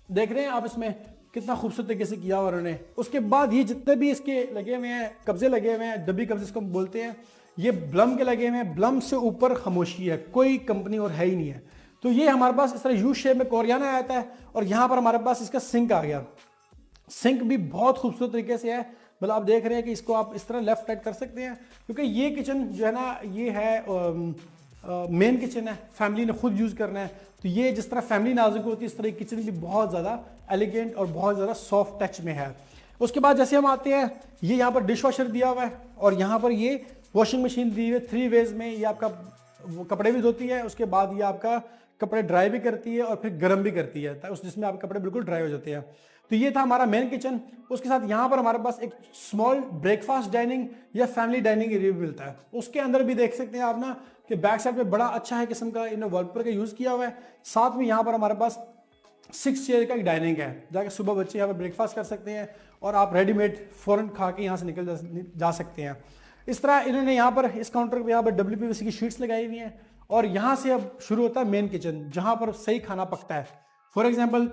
देख रहे हैं आप इसमें कितना खूबसूरत तरीके से किया हुआ उन्होंने। उसके बाद ये जितने भी इसके लगे हुए हैं, कब्जे लगे हुए हैं, डब्बी कब्जे इसको बोलते हैं, ये ब्लम के लगे हुए हैं। ब्लम से ऊपर खामोशी है, कोई कंपनी और है ही नहीं है। तो ये हमारे पास इस तरह यू शेप में कोरियाना आता है, और यहाँ पर हमारे पास इसका सिंक आ गया। सिंक भी बहुत खूबसूरत तरीके से है। मतलब आप देख रहे हैं कि इसको आप इस तरह लेफ्ट राइट कर सकते हैं, क्योंकि ये किचन जो है ना, ये है मेन किचन है, फैमिली ने खुद यूज़ करना है। तो ये जिस तरह फैमिली नाजुक होती है, इस तरह किचन भी बहुत ज़्यादा एलिगेंट और बहुत ज़्यादा सॉफ्ट टच में है। उसके बाद जैसे हम आते हैं, ये यहाँ पर डिश वॉशर दिया हुआ है, और यहाँ पर ये वॉशिंग मशीन दी हुई है 3 वेज में। ये आपका कपड़े भी धोती है, उसके बाद ये आपका कपड़े ड्राई भी करती है और फिर गर्म भी करती है, जिसमें आपके कपड़े बिल्कुल ड्राई हो जाते हैं। तो ये था हमारा मेन किचन। उसके साथ यहाँ पर हमारे पास एक स्मॉल ब्रेकफास्ट डाइनिंग या फैमिली डाइनिंग एरिया भी मिलता है। उसके अंदर भी देख सकते हैं आप ना कि बैक साइड पे बड़ा अच्छा है किस्म का इन्होंने वॉलपेपर का यूज़ किया हुआ है। साथ में यहाँ पर हमारे पास 6 चेयर का एक डाइनिंग है, जाके सुबह बच्चे यहाँ पर ब्रेकफास्ट कर सकते हैं और आप रेडीमेड फ़ौरन खा के यहाँ से निकल जा सकते हैं। इस तरह इन्होंने यहाँ पर इस काउंटर पर यहाँ पर WPVC की शीट्स लगाई हुई हैं, और यहाँ से अब शुरू होता है मेन किचन, जहाँ पर सही खाना पकता है। फॉर एग्जाम्पल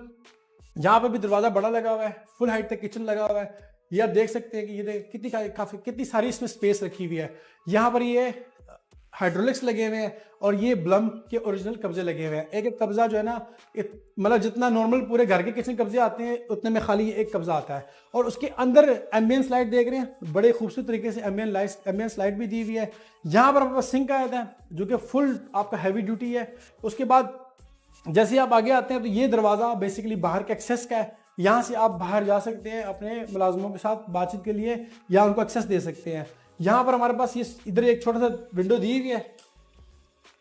यहाँ पर भी दरवाज़ा बड़ा लगा हुआ है, फुल हाइट तक किचन लगा हुआ है। ये आप देख सकते हैं कि ये कितनी सारी इसमें स्पेस रखी हुई है। यहाँ पर ये हाइड्रोलिक्स लगे हुए हैं और ये ब्लम के ओरिजिनल कब्जे लगे हुए हैं। एक एक कब्जा जो है ना, मतलब जितना नॉर्मल पूरे घर के किचन कब्जे आते हैं उतने में खाली ये एक कब्जा आता है। और उसके अंदर एम्बियंस लाइट देख रहे हैं, बड़े खूबसूरत तरीके से एम्बियंस लाइट भी दी हुई है। यहाँ पर आपका सिंक आया था जो कि फुल आपका हैवी ड्यूटी है। उसके बाद जैसे आप आगे आते हैं तो ये दरवाज़ा बेसिकली बाहर के एक्सेस का है। यहाँ से आप बाहर जा सकते हैं अपने मुलाजमों के साथ बातचीत के लिए, या उनको एक्सेस दे सकते हैं। यहाँ पर हमारे पास ये इधर एक छोटा सा विंडो दी हुई है,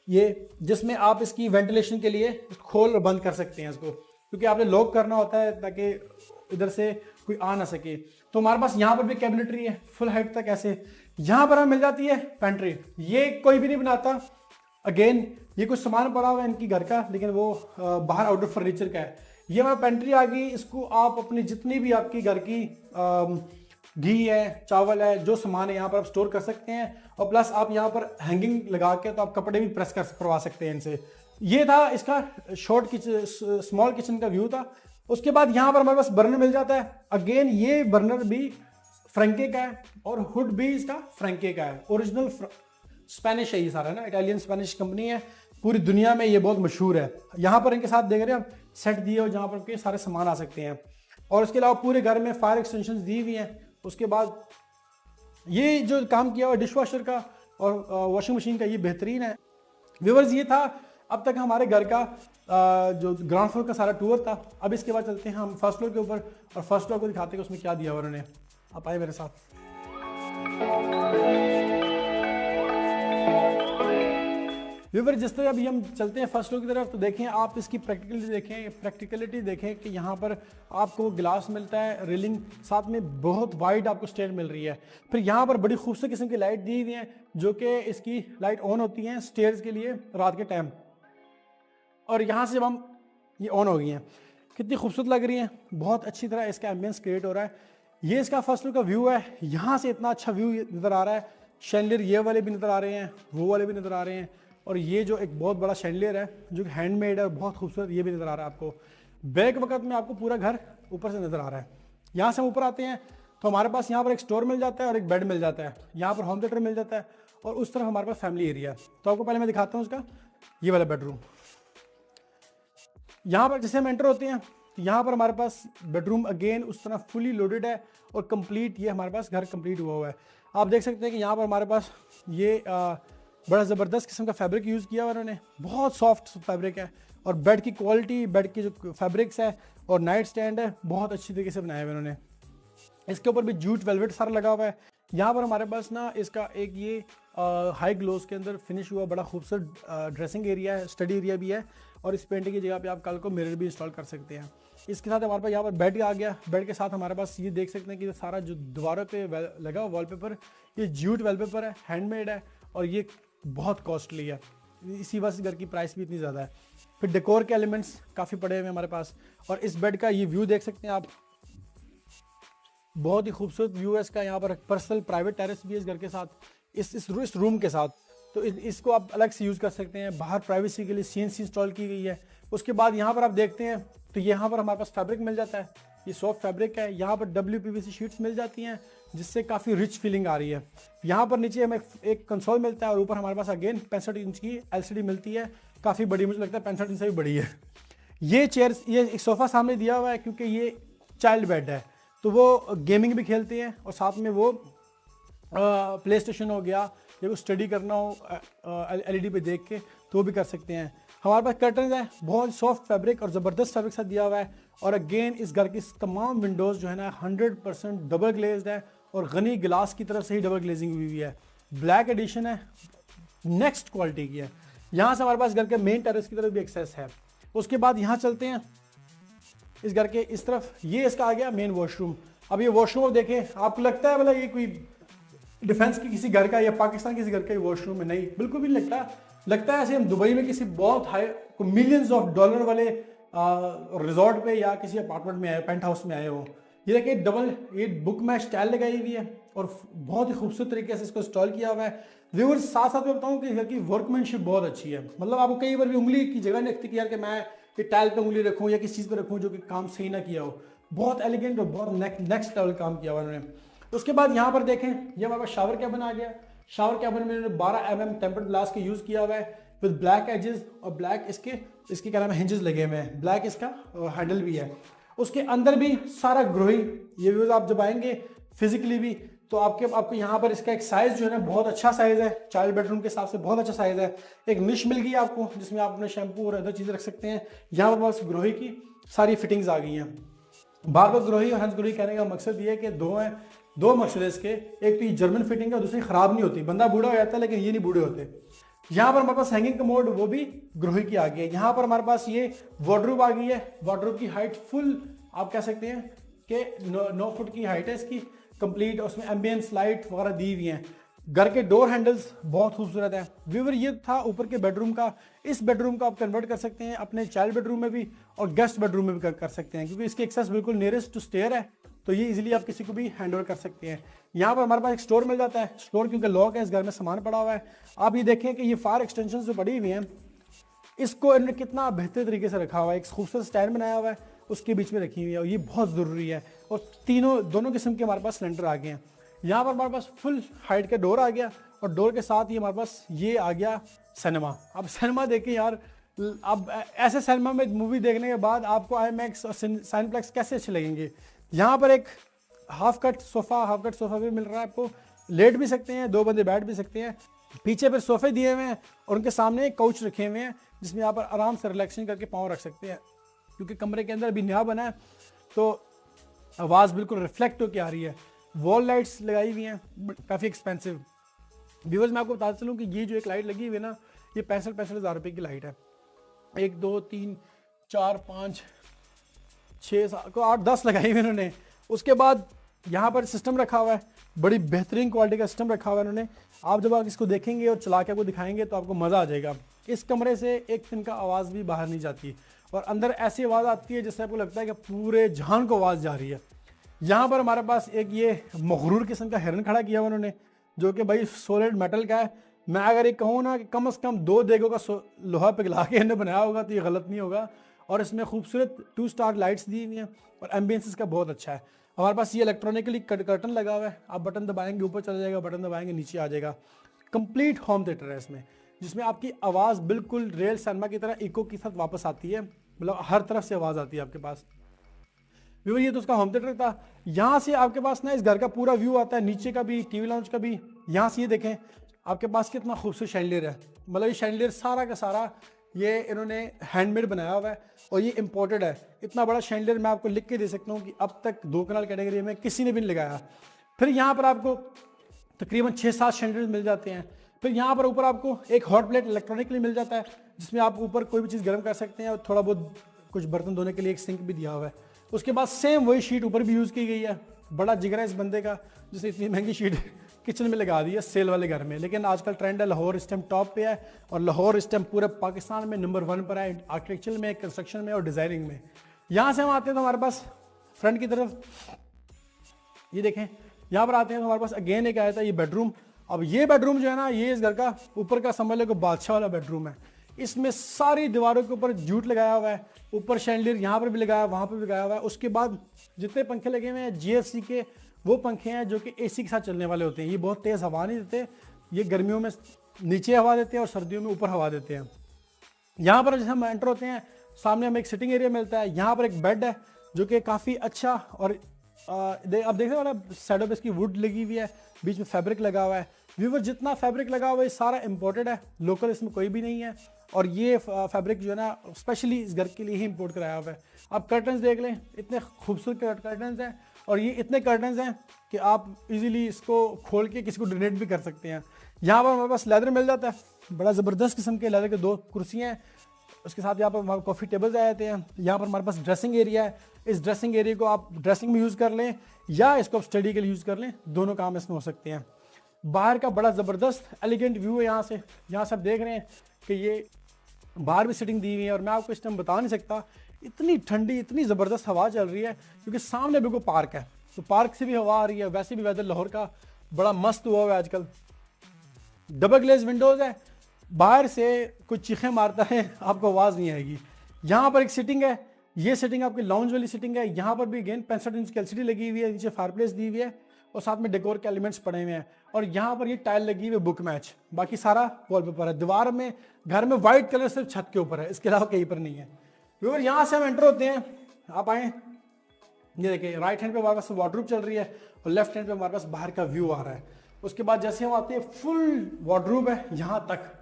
ये जिसमें आप इसकी वेंटिलेशन के लिए खोल और बंद कर सकते हैं इसको, क्योंकि आपने लॉक करना होता है ताकि इधर से कोई आ ना सके। तो हमारे पास यहाँ पर भी कैबिनेटरी है फुल हाइट तक ऐसे। यहाँ पर हमें मिल जाती है पेंट्री, ये कोई भी नहीं बनाता। अगेन ये कुछ सामान पड़ा हुआ है इनकी घर का, लेकिन वो बाहर आउटडोर फर्नीचर का है। ये हमारा पेंट्री आ गई। इसको आप अपनी जितनी भी आपकी घर की घी है, चावल है, जो सामान है यहाँ पर आप स्टोर कर सकते हैं। और प्लस आप यहाँ पर हैंगिंग लगा के तो आप कपड़े भी प्रेस करवा सकते हैं इनसे। ये था इसका शॉर्ट किचन, स्मॉल किचन का व्यू था। उसके बाद यहाँ पर हमारे पास बर्नर मिल जाता है। अगेन ये बर्नर भी फ्रैंके का है और हुड भी इसका फ्रैंके का है। ओरिजिनल स्पेनिश है ये सारा ना, इटालियन स्पेनिश कंपनी है, पूरी दुनिया में ये बहुत मशहूर है। यहाँ पर इनके साथ देख रहे हैं आप सेट दिए हो जहाँ पर के सारे सामान आ सकते हैं। और उसके अलावा पूरे घर में फायर एक्सटेंशन दी हुई हैं। उसके बाद ये जो काम किया हुआ डिश वॉशर का और वॉशिंग मशीन का, ये बेहतरीन है। व्यूअर्स, ये था अब तक हमारे घर का जो ग्राउंड फ्लोर का सारा टूर था। अब इसके बाद चलते हैं हम फर्स्ट फ्लोर के ऊपर और फर्स्ट फ्लोर को दिखाते हैं कि उसमें क्या दिया हुआ उन्होंने। आप आए मेरे साथ। व्यूअर, जिस तरह अभी हम चलते हैं फर्स्ट फ्लोर की तरफ, तो देखें आप इसकी प्रैक्टिकलिटी देखें कि यहाँ पर आपको ग्लास मिलता है, रेलिंग, साथ में बहुत वाइड आपको स्टेयर मिल रही है। फिर यहाँ पर बड़ी खूबसूरत किस्म की लाइट दी हुई है जो कि इसकी लाइट ऑन होती हैं स्टेयर्स के लिए रात के टाइम, और यहाँ से जब हम ये ऑन हो गई हैं, कितनी खूबसूरत लग रही हैं, बहुत अच्छी तरह इसका एम्बियंस क्रिएट हो रहा है। ये इसका फर्स्ट फ्लोर का व्यू है। यहाँ से इतना अच्छा व्यू नज़र आ रहा है। शैंडलियर ये वाले भी नज़र आ रहे हैं, वो वाले भी नज़र आ रहे हैं, और ये जो एक बहुत बड़ा शैंडलियर है जो कि हैंडमेड है और बहुत खूबसूरत, ये भी नज़र आ रहा है आपको। बैक वक्त में आपको पूरा घर ऊपर से नज़र आ रहा है। यहाँ से हम ऊपर आते हैं तो हमारे पास यहाँ पर एक स्टोर मिल जाता है और एक बेड मिल जाता है। यहाँ पर होम थिएटर मिल जाता है और उस तरफ हमारे पास फैमिली एरिया है। तो आपको पहले मैं दिखाता हूँ उसका ये वाला बेडरूम। यहाँ पर जैसे हम एंटर होते हैं तो यहाँ पर हमारे पास बेडरूम अगेन उस तरह फुली लोडेड है और कंप्लीट, ये हमारे पास घर कंप्लीट हुआ हुआ है। आप देख सकते हैं कि यहाँ पर हमारे पास ये बड़ा ज़बरदस्त किस्म का फैब्रिक यूज़ किया हुआ उन्होंने, बहुत सॉफ्ट फैब्रिक है। और बेड की क्वालिटी, बेड की जो फैब्रिक्स है और नाइट स्टैंड है, बहुत अच्छी तरीके से बनाए हुए उन्होंने। इसके ऊपर भी जूट वेलवेट सारा लगा हुआ है। यहाँ पर हमारे पास ना इसका एक ये हाई ग्लोस के अंदर फिनिश हुआ बड़ा खूबसूरत ड्रेसिंग एरिया है, स्टडी एरिया भी है, और इस पेंटिंग की जगह पे आप कल को मिरर भी इंस्टॉल कर सकते हैं। इसके साथ हमारे पास यहाँ पर बेड आ गया। बेड के साथ हमारे पास ये देख सकते हैं कि सारा जो दीवारों पे लगा हुआ वॉलपेपर, ये जूट वॉलपेपर है, हैंडमेड है, और ये बहुत कॉस्टली है। इसी वजह से घर की प्राइस भी इतनी ज़्यादा है। फिर डेकोर के एलिमेंट्स काफ़ी पड़े हुए हैं हमारे पास। और इस बेड का ये व्यू देख सकते हैं आप, बहुत ही खूबसूरत व्यू है इसका। यहाँ पर पर्सनल प्राइवेट टेरेस भी है इस घर के साथ, इस रूम के साथ। तो इसको आप अलग से यूज़ कर सकते हैं। बाहर प्राइवेसी के लिए CNC इंस्टॉल की गई है। उसके बाद यहाँ पर आप देखते हैं तो यहाँ पर हमारे पास फैब्रिक मिल जाता है, ये सॉफ्ट फैब्रिक है। यहाँ पर WPVC शीट्स मिल जाती हैं जिससे काफ़ी रिच फीलिंग आ रही है। यहाँ पर नीचे हमें एक कंसोल मिलता है और ऊपर हमारे पास अगेन 65 इंच की LCD मिलती है, काफ़ी बड़ी, मुझे लगता है 65 इंच से भी बड़ी है। ये चेयर्स, ये एक सोफ़ा सामने दिया हुआ है क्योंकि ये चाइल्ड बेड है, तो वो गेमिंग भी खेलते हैं और साथ में वो प्ले स्टेशन हो गया, जब स्टडी करना हो LED पे देख के तो वो भी कर सकते हैं। हमारे पास कर्टन है, बहुत सॉफ्ट फैब्रिक और ज़बरदस्त फैब्रिक साथ दिया हुआ है। और अगेन इस घर की तमाम विंडोज़ जो है ना 100% डबल ग्लेज्ड है और गनी ग्लास की तरफ से ही डबल ग्लेजिंग हुई हुई है। ब्लैक एडिशन है, नेक्स्ट क्वालिटी की है। यहाँ से हमारे पास घर के मेन टेरेस की तरफ भी एक्सेस है। उसके बाद यहाँ चलते हैं इस घर के इस तरफ, ये इसका आ गया मेन वॉशरूम। अब ये वॉशरूम देखें, आपको लगता है बोला ये कोई डिफेंस की किसी घर का या पाकिस्तान किसी घर का वॉशरूम है? नहीं, बिल्कुल भी नहीं लगता है ऐसे हम दुबई में किसी बहुत हाई मिलियंस ऑफ डॉलर वाले रिजॉर्ट पे या किसी अपार्टमेंट में आए, पेंट हाउस में आए हो। ये देखिए डबल ये बुक मैच टाइल लगाई हुई है और बहुत ही खूबसूरत तरीके से इसको इंस्टॉल किया हुआ है। व्यूअर्स, साथ साथ में बताऊँ कि घर की वर्कमैनशिप बहुत अच्छी है। मतलब आपको कई बार भी उंगली की जगह नहीं लगती कि यार कि मैं ये टाइल पे उंगली रखूँ या किसी चीज़ पे रखूँ जो कि काम सही ना किया हो। बहुत एलिगेंट और बहुत नेक्स्ट लेवल काम किया हुआ उन्होंने। उसके बाद यहाँ पर देखें, ये हमारे पास शावर कैबिन आ गया। शावर कैबिन में उन्होंने 12 mm टेम्पर्ड ग्लास के यूज़ किया हुआ है विद ब्लैक एजेस और ब्लैक इसके क्या नाम है हिंजेस लगे हुए हैं। ब्लैक इसका हैंडल भी है। उसके अंदर भी सारा ग्रोही, ये व्यूज आप जब आएंगे फिजिकली भी तो आपको यहाँ पर इसका एक साइज जो है ना बहुत अच्छा साइज है, चाइल्ड बेडरूम के हिसाब से बहुत अच्छा साइज है। एक निश मिल गई आपको जिसमें आप अपने शैम्पू और अदर चीज़ें रख सकते हैं। यहाँ पर बस ग्रोही की सारी फिटिंग्स आ गई हैं। बार बार ग्रोही और हंस ग्रोही कहने का मकसद ये है कि दो मकसद है इसके, एक तो ये जर्मन फिटिंग है, दूसरी खराब नहीं होती। बंदा बूढ़ा हो जाता है लेकिन ये नहीं बूढ़े होते। यहाँ पर हमारे पास हैंगिंग कमोड, वो भी ग्रोही की आ गई है। यहाँ पर हमारे पास ये वार्डरोब आ गई है। वार्डरोब की हाइट फुल आप कह सकते हैं कि 9 फुट की हाइट है इसकी कंप्लीट। उसमें एम्बियंस लाइट वगैरह दी हुई हैं। घर के डोर हैंडल्स बहुत खूबसूरत है। व्यूअर, ये था ऊपर के बेडरूम का। इस बेडरूम को आप कन्वर्ट कर सकते हैं अपने चाइल्ड बेडरूम में भी और गेस्ट बेडरूम में भी कर सकते हैं, क्योंकि इसकी एक्सेस बिल्कुल नियरेस्ट टू स्टेयर है, तो ये इजीली आप किसी को भी हैंड ओवर कर सकते हैं। यहाँ पर हमारे पास एक स्टोर मिल जाता है। स्टोर क्योंकि लॉक है, इस घर में सामान पड़ा हुआ है। आप ये देखें कि ये फायर एक्सटेंशन जो पड़ी हुई हैं, इसको इन्होंने कितना बेहतर तरीके से रखा हुआ है। एक खूबसूरत स्टैंड बनाया हुआ है उसके बीच में रखी हुई है, और ये बहुत ज़रूरी है। और दोनों किस्म के हमारे पास सिलेंडर आ गए हैं। यहाँ पर हमारे पास फुल हाइट का डोर आ गया, और डोर के साथ ही हमारे पास ये आ गया सिनेमा। अब सिनेमा देखें यार, अब ऐसे सिनेमा में मूवी देखने के बाद आपको आईमैक्स और साइनप्लेक्स कैसे अच्छे लगेंगे। यहाँ पर एक हाफ कट सोफ़ा भी मिल रहा है आपको, लेट भी सकते हैं, 2 बंदे बैठ भी सकते हैं। पीछे फिर सोफे दिए हुए हैं, और उनके सामने एक काउच रखे हुए हैं जिसमें आप आराम से रिलैक्सिंग करके पाँव रख सकते हैं, क्योंकि कमरे के अंदर अभी नया बना है तो आवाज़ बिल्कुल रिफ्लेक्ट होकर आ रही है। वॉल लाइट्स लगाई हुई हैं, काफ़ी एक्सपेंसिव। व्यूअर्स मैं आपको बताता चलूँ कि ये जो एक लाइट लगी हुई है ना, ये 65 हज़ार रुपये की लाइट है। 1 2 3 4 5 6 7 को 8 10 लगाई हुई इन्होंने। उसके बाद यहाँ पर सिस्टम रखा हुआ है, बड़ी बेहतरीन क्वालिटी का सिस्टम रखा हुआ है इन्होंने। आप जब आप इसको देखेंगे और चला के आपको दिखाएंगे तो आपको मज़ा आ जाएगा। इस कमरे से एक दिन का आवाज़ भी बाहर नहीं जाती, और अंदर ऐसी आवाज़ आती है जिससे आपको लगता है कि पूरे जहान को आवाज़ जा रही है। यहाँ पर हमारे पास एक ये मगरूर किस्म का हिरन खड़ा किया हुआ उन्होंने, जो कि भाई सॉलिड मेटल का है। मैं अगर ये कहूँ ना कि कम से कम 2 देगों का लोहा पिघला के इन्हें बनाया होगा तो ये गलत नहीं होगा। और इसमें खूबसूरत 2 स्टार लाइट्स दी हुई हैं, और एम्बियंस इसका बहुत अच्छा है। हमारे पास ये इलेक्ट्रॉनिकली कर्टन लगा हुआ है, आप बटन दबाएंगे ऊपर चला जाएगा, बटन दबाएंगे नीचे आ जाएगा। कंप्लीट होम थिएटर है इसमें, जिसमें आपकी आवाज़ बिल्कुल रियल सिनेमा की तरह इको के साथ वापस आती है, मतलब हर तरफ से आवाज़ आती है आपके पास। व्यूअर ये तो उसका होम थिएटर था। यहाँ से आपके पास ना इस घर का पूरा व्यू आता है, नीचे का भी, टीवी लाउंज का भी। यहाँ से ये देखें आपके पास कितना खूबसूरत शैंडलियर है, मतलब ये शैंडलियर सारा का सारा ये इन्होंने हैंडमेड बनाया हुआ है, और ये इम्पोर्टेड है। इतना बड़ा शैंडलियर मैं आपको लिख के दे सकता हूँ कि अब तक 2 कनाल कैटेगरी में किसी ने भी नहीं लगाया। फिर यहाँ पर आपको तकरीबन 6-7 शैंडलियर मिल जाते हैं। फिर यहाँ पर ऊपर आपको एक हॉट प्लेट इलेक्ट्रॉनिकली मिल जाता है, जिसमें आप ऊपर कोई भी चीज़ गर्म कर सकते हैं, और थोड़ा बहुत कुछ बर्तन धोने के लिए एक सिंक भी दिया हुआ है। उसके बाद सेम वही शीट ऊपर भी यूज़ की गई है। बड़ा जिगरा है इस बंदे का, जिसने इतनी महंगी शीट किचन में लगा दी है सेल वाले घर में। लेकिन आजकल ट्रेंड है, लाहौर इस टाइम टॉप पे है, और लाहौर इस टाइम पूरे पाकिस्तान में नंबर 1 पर है आर्किटेक्चर में, कंस्ट्रक्शन में और डिज़ाइनिंग में। यहाँ से हम आते हैं तो हमारे पास फ्रंट की तरफ ये देखें, यहाँ पर आते हैं तो हमारे पास अगेन एक आया था ये बेडरूम। अब ये बेडरूम जो है ना, ये इस घर का ऊपर का समझ लो को बादशाह वाला बेडरूम है। इसमें सारी दीवारों के ऊपर जूट लगाया हुआ है, ऊपर शैंडलियर यहाँ पर भी लगाया, वहाँ पर भी लगाया हुआ है। उसके बाद जितने पंखे लगे हुए हैं GFC के वो पंखे हैं जो कि AC के साथ चलने वाले होते हैं। ये बहुत तेज़ हवा नहीं देते, ये गर्मियों में नीचे हवा देते हैं और सर्दियों में ऊपर हवा देते हैं। यहाँ पर जैसे हम एंटर होते हैं सामने हमें एक सिटिंग एरिया मिलता है। यहाँ पर एक बेड है जो कि काफ़ी अच्छा, और अब देखने वाला साइडों पे इसकी वुड लगी हुई है, बीच में फैब्रिक लगा हुआ है। व्यूवर जितना फैब्रिक लगा हुआ है सारा इंपोर्टेड है, लोकल इसमें कोई भी नहीं है। और ये फैब्रिक जो है ना स्पेशली इस घर के लिए ही इंपोर्ट कराया हुआ है। आप कर्टन्स देख लें, इतने खूबसूरत कर्टन्स हैं, और ये इतने कर्टन्स हैं कि आप इजीली इसको खोल के किसी को डोनेट भी कर सकते हैं। यहाँ पर हमारे पास लेदर मिल जाता है, बड़ा ज़बरदस्त किस्म के लेदर के 2 कुर्सियाँ हैं। उसके साथ यहाँ पर हमारे कॉफ़ी टेबल्स आ जाते हैं। यहाँ पर हमारे पास ड्रेसिंग एरिया है, इस ड्रेसिंग एरिया को आप ड्रेसिंग में यूज़ कर लें या इसको आप स्टडी के लिए यूज़ कर लें, दोनों काम इसमें हो सकते हैं। बाहर का बड़ा ज़बरदस्त एलिगेंट व्यू है यहाँ से। यहाँ से आप देख रहे हैं कि ये बाहर भी सिटिंग दी हुई है, और मैं आपको इस टाइम बता नहीं सकता, इतनी ठंडी इतनी ज़बरदस्त हवा चल रही है, क्योंकि सामने बिल्कुल पार्क है, तो पार्क से भी हवा आ रही है। वैसे भी वेदर लाहौर का बड़ा मस्त हुआ है आजकल। डबल ग्लेज विंडोज़ है, बाहर से कुछ चीखें मारता है आपको आवाज़ नहीं आएगी। यहाँ पर एक सिटिंग है, ये सिटिंग आपकी लाउंज वाली सिटिंग है। यहाँ पर भी अगेन 65 इंच की LCD लगी हुई है, नीचे फायरप्लेस दी हुई है, और साथ में डेकोर के एलिमेंट्स पड़े हुए हैं। और यहाँ पर ये टाइल लगी हुई है बुक मैच, बाकी सारा वॉलपेपर है। दीवार में घर में वाइट कलर सिर्फ छत के ऊपर है, इसके अलावा कहीं पर नहीं है। व्यूअर यहाँ से हम एंटर होते हैं, आप आए, ये देखिए राइट हैंड पे हमारे पास वार्डरोब चल रही है, और लेफ्ट हैंड पे हमारे पास बाहर का व्यू आ रहा है। उसके बाद जैसे हम आते हैं फुल वार्डरोब है, यहाँ तक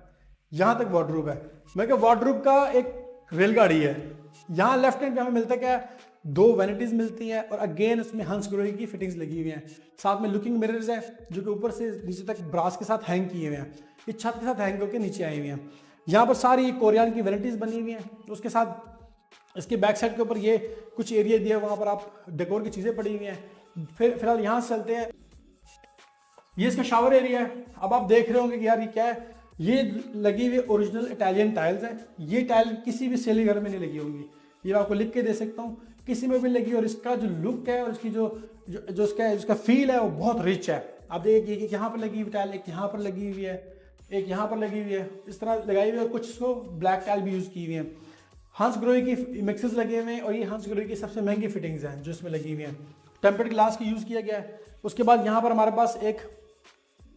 वार्डरोब है। मैं क्या वार्डरोब का एक रेलगाड़ी है। यहाँ लेफ्ट हैंड पे हमें मिलता क्या है, 2 वैनिटीज मिलती हैं, और अगेन उसमें हंस ग्रोही की फिटिंग्स लगी हुई हैं। साथ में लुकिंग मिरर्स है जो कि ऊपर से नीचे तक ब्रास के साथ हैंग किए हुए हैं, ये छत के साथ हैंग होकर नीचे आई हुई हैं। यहाँ पर सारी कोरियन की वैनिटीज बनी हुई हैं। उसके साथ इसके बैक साइड के ऊपर ये कुछ एरिया दिया, वहाँ पर आप डेकोर की चीज़ें पड़ी हुई हैं। फिलहाल यहाँ से चलते हैं, ये इसका शावर एरिया है। अब आप देख रहे होंगे कि यार ये क्या है, ये लगी हुई ओरिजिनल इटालियन टाइल्स हैं। ये टाइल किसी भी सेली घर में नहीं लगी होंगी, ये आपको लिख के दे सकता हूँ, किसी में भी लगी। और इसका जो लुक है और इसकी जो इसका फील है वो बहुत रिच है। आप देखिए कि यहाँ पर लगी हुई टाइल, एक यहाँ पर लगी हुई है, एक यहाँ पर लगी हुई है, इस तरह लगाई हुई है। और कुछ इसको ब्लैक टाइल भी यूज़ की हुई है। हंस ग्रोही की मिक्सेस लगे हुए हैं और ये हंस ग्रोही की सबसे महंगी फिटिंग्स हैं जो इसमें लगी हुई हैं। टेम्पर्ड ग्लास की यूज़ किया गया है। उसके बाद यहाँ पर हमारे पास एक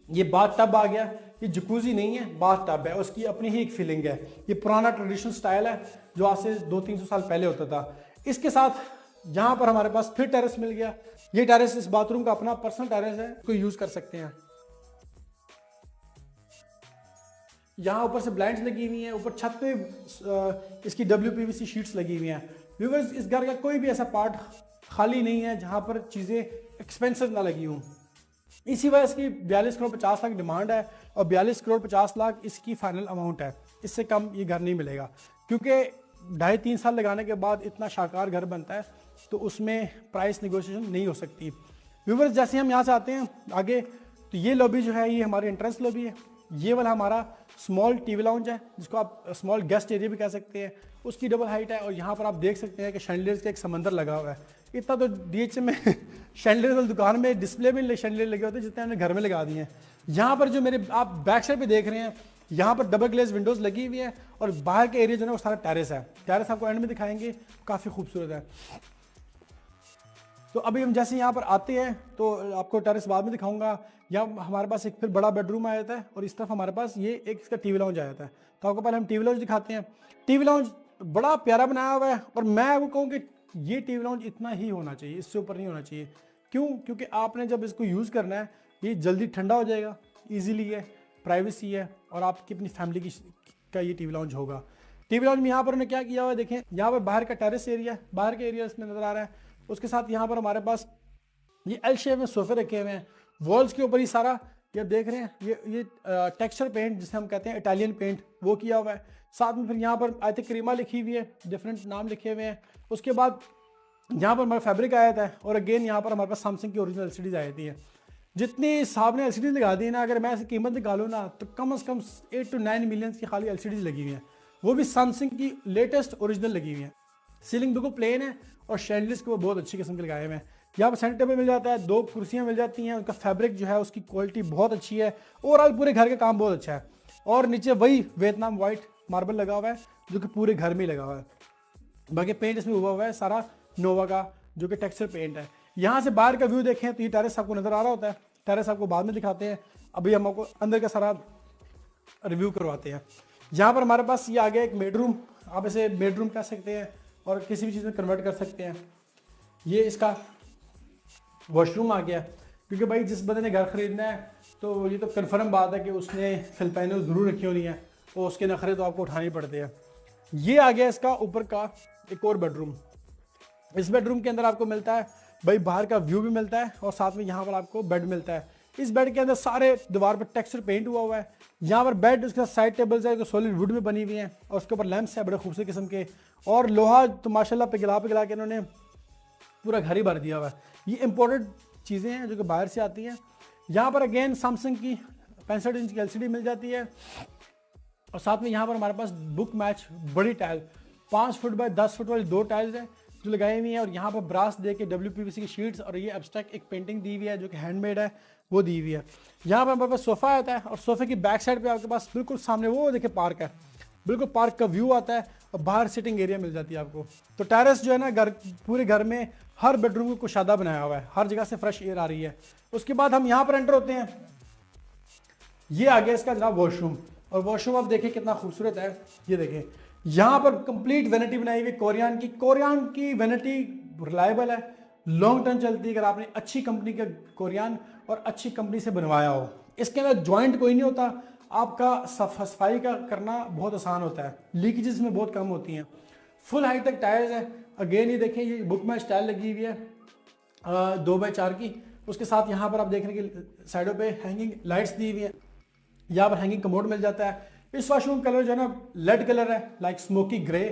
ये बाथ टब आ गया। ये जकूजी नहीं है, बाथ टब है, उसकी अपनी ही एक फीलिंग है। ये पुराना ट्रेडिशनल स्टाइल है जो आज से 200-300 साल पहले होता था। इसके साथ यहाँ पर हमारे पास फिर टेरेस मिल गया। ये टेरेस इस बाथरूम का अपना पर्सनल टेरेस है, इसको यूज़ कर सकते हैं। यहाँ ऊपर से ब्लाइंड्स लगी हुई हैं, ऊपर छत पे इसकी WPVC शीट्स लगी हुई हैं। व्यूअर्स, इस घर का कोई भी ऐसा पार्ट खाली नहीं है जहाँ पर चीज़ें एक्सपेंसिव ना लगी हों। इसी वजह इसकी 42 करोड़ 50 लाख डिमांड है और 42 करोड़ 50 लाख इसकी फाइनल अमाउंट है। इससे कम ये घर नहीं मिलेगा, क्योंकि 2.5-3 साल लगाने के बाद इतना शानदार घर बनता है तो उसमें प्राइस निगोशिएशन नहीं हो सकती। व्यूअर्स, जैसे हम यहाँ से आते हैं आगे, तो ये लॉबी जो है ये हमारी एंट्रेंस लॉबी है। ये वाला हमारा स्मॉल टीवी लाउंज है, जिसको आप स्मॉल गेस्ट एरिया भी कह सकते हैं। उसकी डबल हाइट है और यहाँ पर आप देख सकते हैं कि शैंडलियर्स का एक समंदर लगा हुआ है। इतना तो DHM में शैंडलियर वाली दुकान में डिस्प्ले में शैंडलियर लगे होते हैं जितने हमने घर में लगा दिए हैं। यहाँ पर जो मेरे आप बैक साइड पे देख रहे हैं, यहाँ पर डबल ग्लेज विंडोज लगी हुई है और बाहर के एरिया जो है वो सारा टेरेस है। टेरेस आपको एंड में दिखाएंगे, काफ़ी खूबसूरत है। तो अभी हम जैसे यहाँ पर आते हैं तो आपको टेरेस बाद में दिखाऊंगा। यहाँ हमारे पास एक फिर बड़ा बेडरूम आ जाता है और इस तरफ हमारे पास ये एक इसका टीवी लाउंज आ जाता है। तो आपको पहले हम टीवी लाउंज दिखाते हैं। टीवी लाउंज बड़ा प्यारा बनाया हुआ है और मैं आपको कहूँ कि ये टीवी लाउंज इतना ही होना चाहिए, इससे ऊपर नहीं होना चाहिए। क्यों? क्योंकि आपने जब इसको यूज़ करना है ये जल्दी ठंडा हो जाएगा, ईजिली है, प्राइवेसी है और आपकी अपनी फैमिली का ये टीवी लाउंज होगा। टीवी लाउंज में यहाँ पर उन्होंने क्या किया हुआ है, देखें यहाँ पर बाहर का टेरेस एरिया, बाहर के एरिया इसमें नज़र आ रहा है। उसके साथ यहाँ पर हमारे पास ये एल शेप में सोफे रखे हुए हैं। वॉल्स के ऊपर ही सारा ये आप देख रहे हैं ये टेक्सचर पेंट जिसे हम कहते हैं इटालियन पेंट, वो किया हुआ है। साथ में फिर यहाँ पर आई थिंक क्रीमा लिखी हुई है, डिफरेंट नाम लिखे हुए हैं। उसके बाद यहाँ पर हमारा फैब्रिक आया था और अगेन यहाँ पर हमारे पास सैमसंग की ओरिजिनल LCDs आई थी। जितनी साहब ने LCDs लगा दी ना, अगर मैं ऐसी कीमत निकालूँ ना तो कम से कम 8 to 9 मिलियन की खाली LCDs लगी हुई हैं, वो भी सैमसंग की लेटेस्ट ओरिजिनल लगी हुई हैं। सीलिंग बिल्कुल प्लेन है और शैंडलियर्स को बहुत अच्छी किस्म के लगाए हुए हैं। यहाँ पर सेंटर टेबल मिल जाता है, 2 कुर्सियाँ मिल जाती हैं। उनका फैब्रिक जो है उसकी क्वालिटी बहुत अच्छी है। ओवरऑल पूरे घर का काम बहुत अच्छा है। और नीचे वही वियतनाम वाइट मार्बल लगा हुआ है जो कि पूरे घर में लगा हुआ है। बाकी पेंट इसमें हुआ हुआ है सारा नोवा का, जो कि टेक्सचर पेंट है। यहाँ से बाहर का व्यू देखें तो ये टेरेस आपको नजर आ रहा होता है। टेरेस आपको बाद में दिखाते हैं, अभी हम आपको अंदर का सारा रिव्यू करवाते हैं। यहाँ पर हमारे पास ये आ गया एक बेडरूम, आप इसे बेडरूम कह सकते हैं और किसी भी चीज़ में कन्वर्ट कर सकते हैं। ये इसका वॉशरूम आ गया, क्योंकि भाई जिस बंदे ने घर खरीदना है तो ये तो कन्फर्म बात है कि उसने फिलिपाइनो ज़रूर रखी होनी है और उसके नखरे तो आपको उठाने पड़ते हैं। ये आ गया इसका ऊपर का एक और बेडरूम। इस बेडरूम के अंदर आपको मिलता है भाई बाहर का व्यू भी मिलता है और साथ में यहाँ पर आपको बेड मिलता है। इस बेड के अंदर सारे दीवार पर टेक्सचर पेंट हुआ हुआ है। यहाँ पर बेड, उसके साथ साइड टेबल्स है जो सॉलिड वुड में बनी हुई हैं और उसके ऊपर लैंप्स है बड़े खूबसूरत किस्म के, और लोहा तो माशाल्लाह पिघला के इन्होंने पूरा घर ही भर दिया हुआ है। ये इंपॉर्टेंट चीज़ें हैं जो कि बाहर से आती हैं। यहाँ पर अगेन सैमसंग की 65 इंच की LCD मिल जाती है और साथ में यहाँ पर हमारे पास बुक मैच बड़ी टाइल 5 फुट बाय 10 फुट वाली 2 टाइल्स हैं जो लगाई हुई हैं और यहाँ पर ब्रास दे के WPVC की शीट्स और ये एब्स्ट्रैक्ट एक पेंटिंग दी हुई है जो कि हैंडमेड है, वो दी हुई है। यहाँ पर हमारे पास सोफ़ा आता है और सोफ़े की बैक साइड पे आपके पास बिल्कुल सामने वो देखिए पार्क है, बिल्कुल पार्क का व्यू आता है और बाहर सिटिंग एरिया मिल जाती है आपको। तो टेरेस जो है ना घर, पूरे घर में हर बेडरूम को कुशादा बनाया हुआ है, हर जगह से फ्रेश एयर आ रही है। उसके बाद हम यहाँ पर एंटर होते हैं। ये आ गया इसका जनाब वॉशरूम, और वॉशरूम आप देखें कितना खूबसूरत है। ये देखें यहाँ पर कंप्लीट वैनिटी बनाई हुई कोरियन की वैनिटी रिलायबल है, लॉन्ग टर्म चलती है अगर आपने अच्छी कंपनी का कोरियन और अच्छी कंपनी से बनवाया हो। इसके अंदर जॉइंट कोई नहीं होता, आपका सफाई का करना बहुत आसान होता है, लीकेजेस में बहुत कम होती हैं। फुल हाइट तक टायर्स है। अगेन ये देखें ये बुक मैच टाइल लगी हुई है 2x4 की। उसके साथ यहाँ पर आप देख रहे हैं कि साइडों पे हैंगिंग लाइट्स दी हुई है। यहाँ पर हैंगिंग कमोड मिल जाता है। इस वॉशरूम कलर जो है ना लेड कलर है, लाइक स्मोकी ग्रे।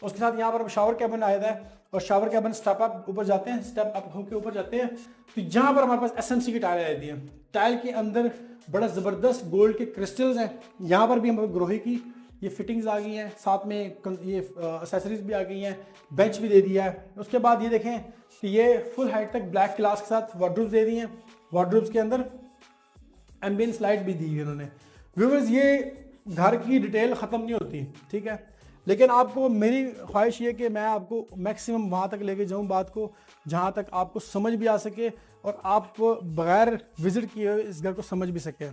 उसके साथ यहाँ पर शावर कैबिन आया है और शावर कैबिन स्टेप अप ऊपर जाते हैं, स्टेप अप होकर ऊपर जाते हैं तो यहाँ पर हमारे पास SMC की टाइल आई है। टाइल के अंदर बड़ा ज़बरदस्त गोल्ड के क्रिस्टल्स हैं। यहाँ पर भी हमारे ग्रोही की ये फिटिंग्स आ गई हैं, साथ में ये एक्सेसरीज भी आ गई हैं, बेंच भी दे दिया है। उसके बाद ये देखें कि ये फुल हाइट तक ब्लैक ग्लास के साथ वार्डरोब्स दे दी हैं। वार्डरोब्स के अंदर एम्बियंस लाइट भी दी है उन्होंने। व्यूअर्स ये घर की डिटेल ख़त्म नहीं होती, ठीक है। लेकिन आपको मेरी ख्वाहिश ये कि मैं आपको मैक्सिमम वहाँ तक लेके जाऊँ बात को जहाँ तक आपको समझ भी आ सके और आप बगैर विजिट किए हुए इस घर को समझ भी सके।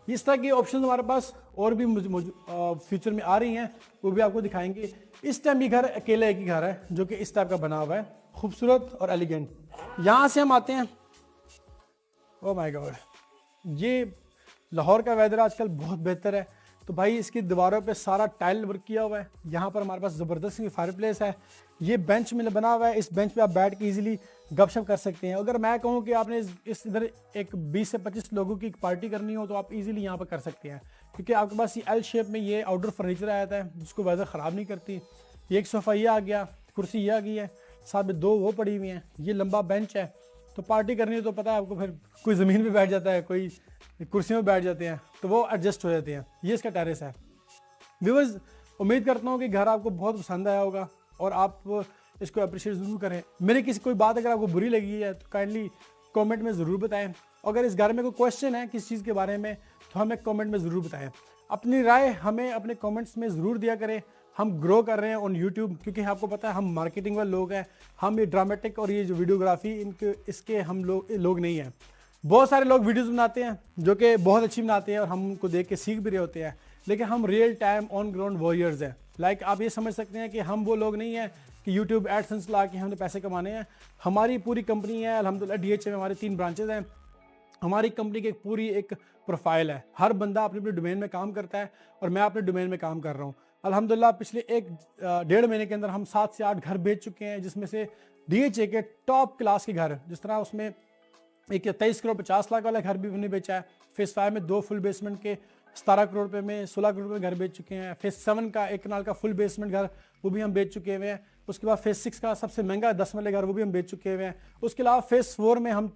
इस तरह की ऑप्शन हमारे पास और भी फ्यूचर में आ रही हैं, वो भी आपको दिखाएंगे। इस टाइम ये घर अकेला एक ही घर है जो कि इस टाइप का बना हुआ है, खूबसूरत और एलिगेंट। यहाँ से हम आते हैं, ओह माय गॉड, ये लाहौर का वेदर आजकल बहुत बेहतर है, तो भाई इसकी दीवारों पे सारा टाइल वर्क किया हुआ है। यहाँ पर हमारे पास ज़बरदस्त फायर प्लेस है, ये बेंच में बना हुआ है, इस बेंच पे आप बैठ के इजीली गपशप कर सकते हैं। अगर मैं कहूँ कि आपने इस इधर एक 20 से 25 लोगों की पार्टी करनी हो तो आप इजीली यहाँ पर कर सकते हैं, क्योंकि आपके पास ये एल शेप में ये आउटडोर फर्नीचर आया था जिसको वेदर ख़राब नहीं करती। ये एक सोफ़ा ये आ गया, कुर्सी ये आ गई है, साथ में 2 वो पड़ी हुई हैं, ये लंबा बेंच है। तो पार्टी करनी हो तो पता है आपको, फिर कोई ज़मीन पे बैठ जाता है, कोई कुर्सियों में बैठ जाते हैं, तो वो एडजस्ट हो जाते हैं। ये इसका टेरेस है। व्यूअर्स, उम्मीद करता हूँ कि घर आपको बहुत पसंद आया होगा और आप इसको अप्रिशिएट ज़रूर करें। मेरी किसी कोई बात अगर आपको बुरी लगी है तो काइंडली कमेंट में ज़रूर बताएं। अगर इस घर में कोई क्वेश्चन है किसी चीज़ के बारे में तो हमें कमेंट में ज़रूर बताएं। अपनी राय हमें अपने कमेंट्स में ज़रूर दिया करें। हम ग्रो कर रहे हैं ऑन यूट्यूब, क्योंकि आपको पता है हम मार्केटिंग वाले लोग हैं, हम ये ड्रामेटिक और ये जो वीडियोग्राफी इसके हम लोग नहीं हैं। बहुत सारे लोग वीडियोस बनाते हैं जो कि बहुत अच्छी बनाते हैं और हम उनको देख के सीख भी रहे होते हैं, लेकिन हम real time on ground warriors हैं। लाइक आप ये समझ सकते हैं कि हम वो लोग नहीं हैं कि यूट्यूब एडसेंस ला के हमने पैसे कमाने हैं। हमारी पूरी कंपनी है अल्हम्दुलिल्लाह, DHA में हमारे 3 ब्रांचेज हैं। हमारी कंपनी की पूरी एक प्रोफाइल है, हर बंदा अपने अपने डोमेन में काम करता है और मैं अपने डोमेन में काम कर रहा हूँ। अल्हम्दुलिल्लाह पिछले 1-1.5 महीने के अंदर हम 7 से 8 घर बेच चुके हैं, जिसमें से DHA के टॉप क्लास के घर, जिस तरह उसमें एक 23 करोड़ 50 लाख वाला घर भी हमने बेचा है। फेज 5 में 2 फुल बेसमेंट के 17 करोड़ रुपए में 16 करोड़ रुपए घर बेच चुके हैं। फेज 7 का 1 कनाल का फुल बेसमेंट घर वो भी हम बेच चुके हुए हैं। उसके बाद फेज 6 का सबसे महंगा 10 मरले घर वो भी हम बेच चुके हुए हैं। उसके अलावा फेज 4 में हम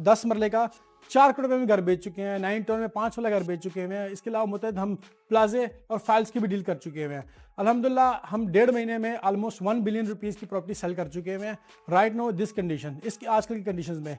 10 मरले का 4 करोड़ रुपए में घर बेच चुके हैं। 9 टाउन में 5 वाला घर बेच चुके हुए हैं। इसके अलावा मुतहद हम प्लाजे और फाइल्स की भी डील कर चुके हुए हैं। अल्हम्दुलिल्लाह हम 1.5 महीने में ऑलमोस्ट 1 बिलियन रुपीज़ की प्रॉपर्टी सेल कर चुके हुए हैं। राइट नो दिस कंडीशन, इसकी आजकल की कंडीशन में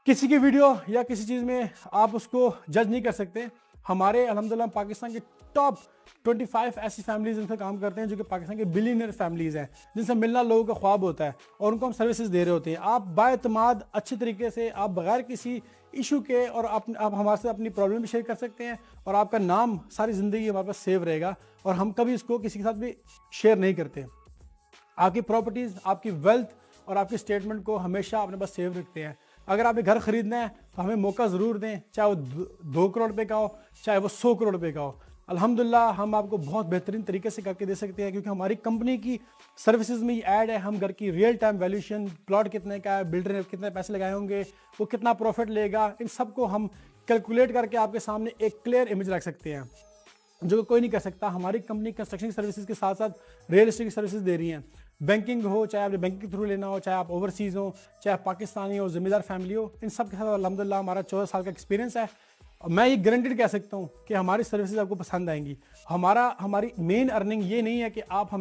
किसी की वीडियो या किसी चीज़ में आप उसको जज नहीं कर सकते। हमारे अल्हम्दुलिल्लाह पाकिस्तान के टॉप 25 ऐसी फैमिलीज इनसे काम करते हैं जो कि पाकिस्तान के बिलियनर फैमिलीज हैं, जिनसे मिलना लोगों का ख्वाब होता है और उनको हम सर्विसेज दे रहे होते हैं। आप बाएतमाद अच्छे तरीके से, आप बगैर किसी इशू के, और आप हमारे से अपनी प्रॉब्लम भी शेयर कर सकते हैं और आपका नाम सारी ज़िंदगी हमारे पास सेव रहेगा और हम कभी इसको किसी के साथ भी शेयर नहीं करते। आपकी प्रॉपर्टीज़, आपकी वेल्थ और आपकी स्टेटमेंट को हमेशा अपने पास सेव रखते हैं। अगर आपने घर खरीदना है तो हमें मौका ज़रूर दें, चाहे वो 2 करोड़ रुपए का हो, चाहे वो 100 करोड़ रुपए का हो। अल्हम्दुलिल्लाह हम आपको बहुत बेहतरीन तरीके से करके दे सकते हैं, क्योंकि हमारी कंपनी की सर्विसेज में ये ऐड है। हम घर की रियल टाइम वैल्यूएशन, प्लॉट कितने का है, बिल्डर ने कितने पैसे लगाए होंगे, वो कितना प्रॉफिट लेगा, इन सब को हम कैलकुलेट करके आपके सामने एक क्लियर इमेज रख सकते हैं, जो कोई नहीं कर सकता। हमारी कंपनी कंस्ट्रक्शन सर्विसेज के साथ साथ रियल एस्टेट की सर्विसेज दे रही हैं। बैंकिंग हो, चाहे आपने बैंकिंग के थ्रू लेना हो, चाहे आप ओवरसीज़ हो, चाहे आप पाकिस्तानी हो, ज़िम्मेदार फैमिली हो, इन सब के साथ अल्हम्दुलिल्लाह हमारा 14 साल का एक्सपीरियंस है। मैं ये गारंटीड कह सकता हूँ कि हमारी सर्विसेज आपको पसंद आएंगी। हमारी मेन अर्निंग ये नहीं है कि आप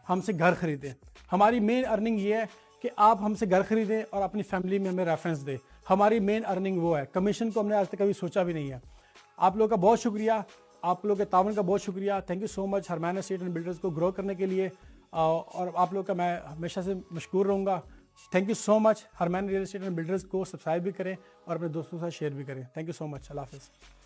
हमसे घर खरीदें। हमारी मेन अर्निंग ये है कि आप हमसे घर खरीदें और अपनी फैमिली में हमें रेफरेंस दें। हमारी मेन अर्निंग वो है। कमीशन को हमने आज तक कभी सोचा भी नहीं है। आप लोगों का बहुत शुक्रिया, आप लोगों के तावन का बहुत शुक्रिया। Thank you so much Harman estate and builders को ग्रो करने के लिए, और आप लोग का मैं हमेशा से मशकूर रहूँगा। Thank you so much. Harman real estate and builders को सब्सक्राइब भी करें और अपने दोस्तों के साथ शेयर भी करें। Thank you so much. अल्लाह हाफ़िज़।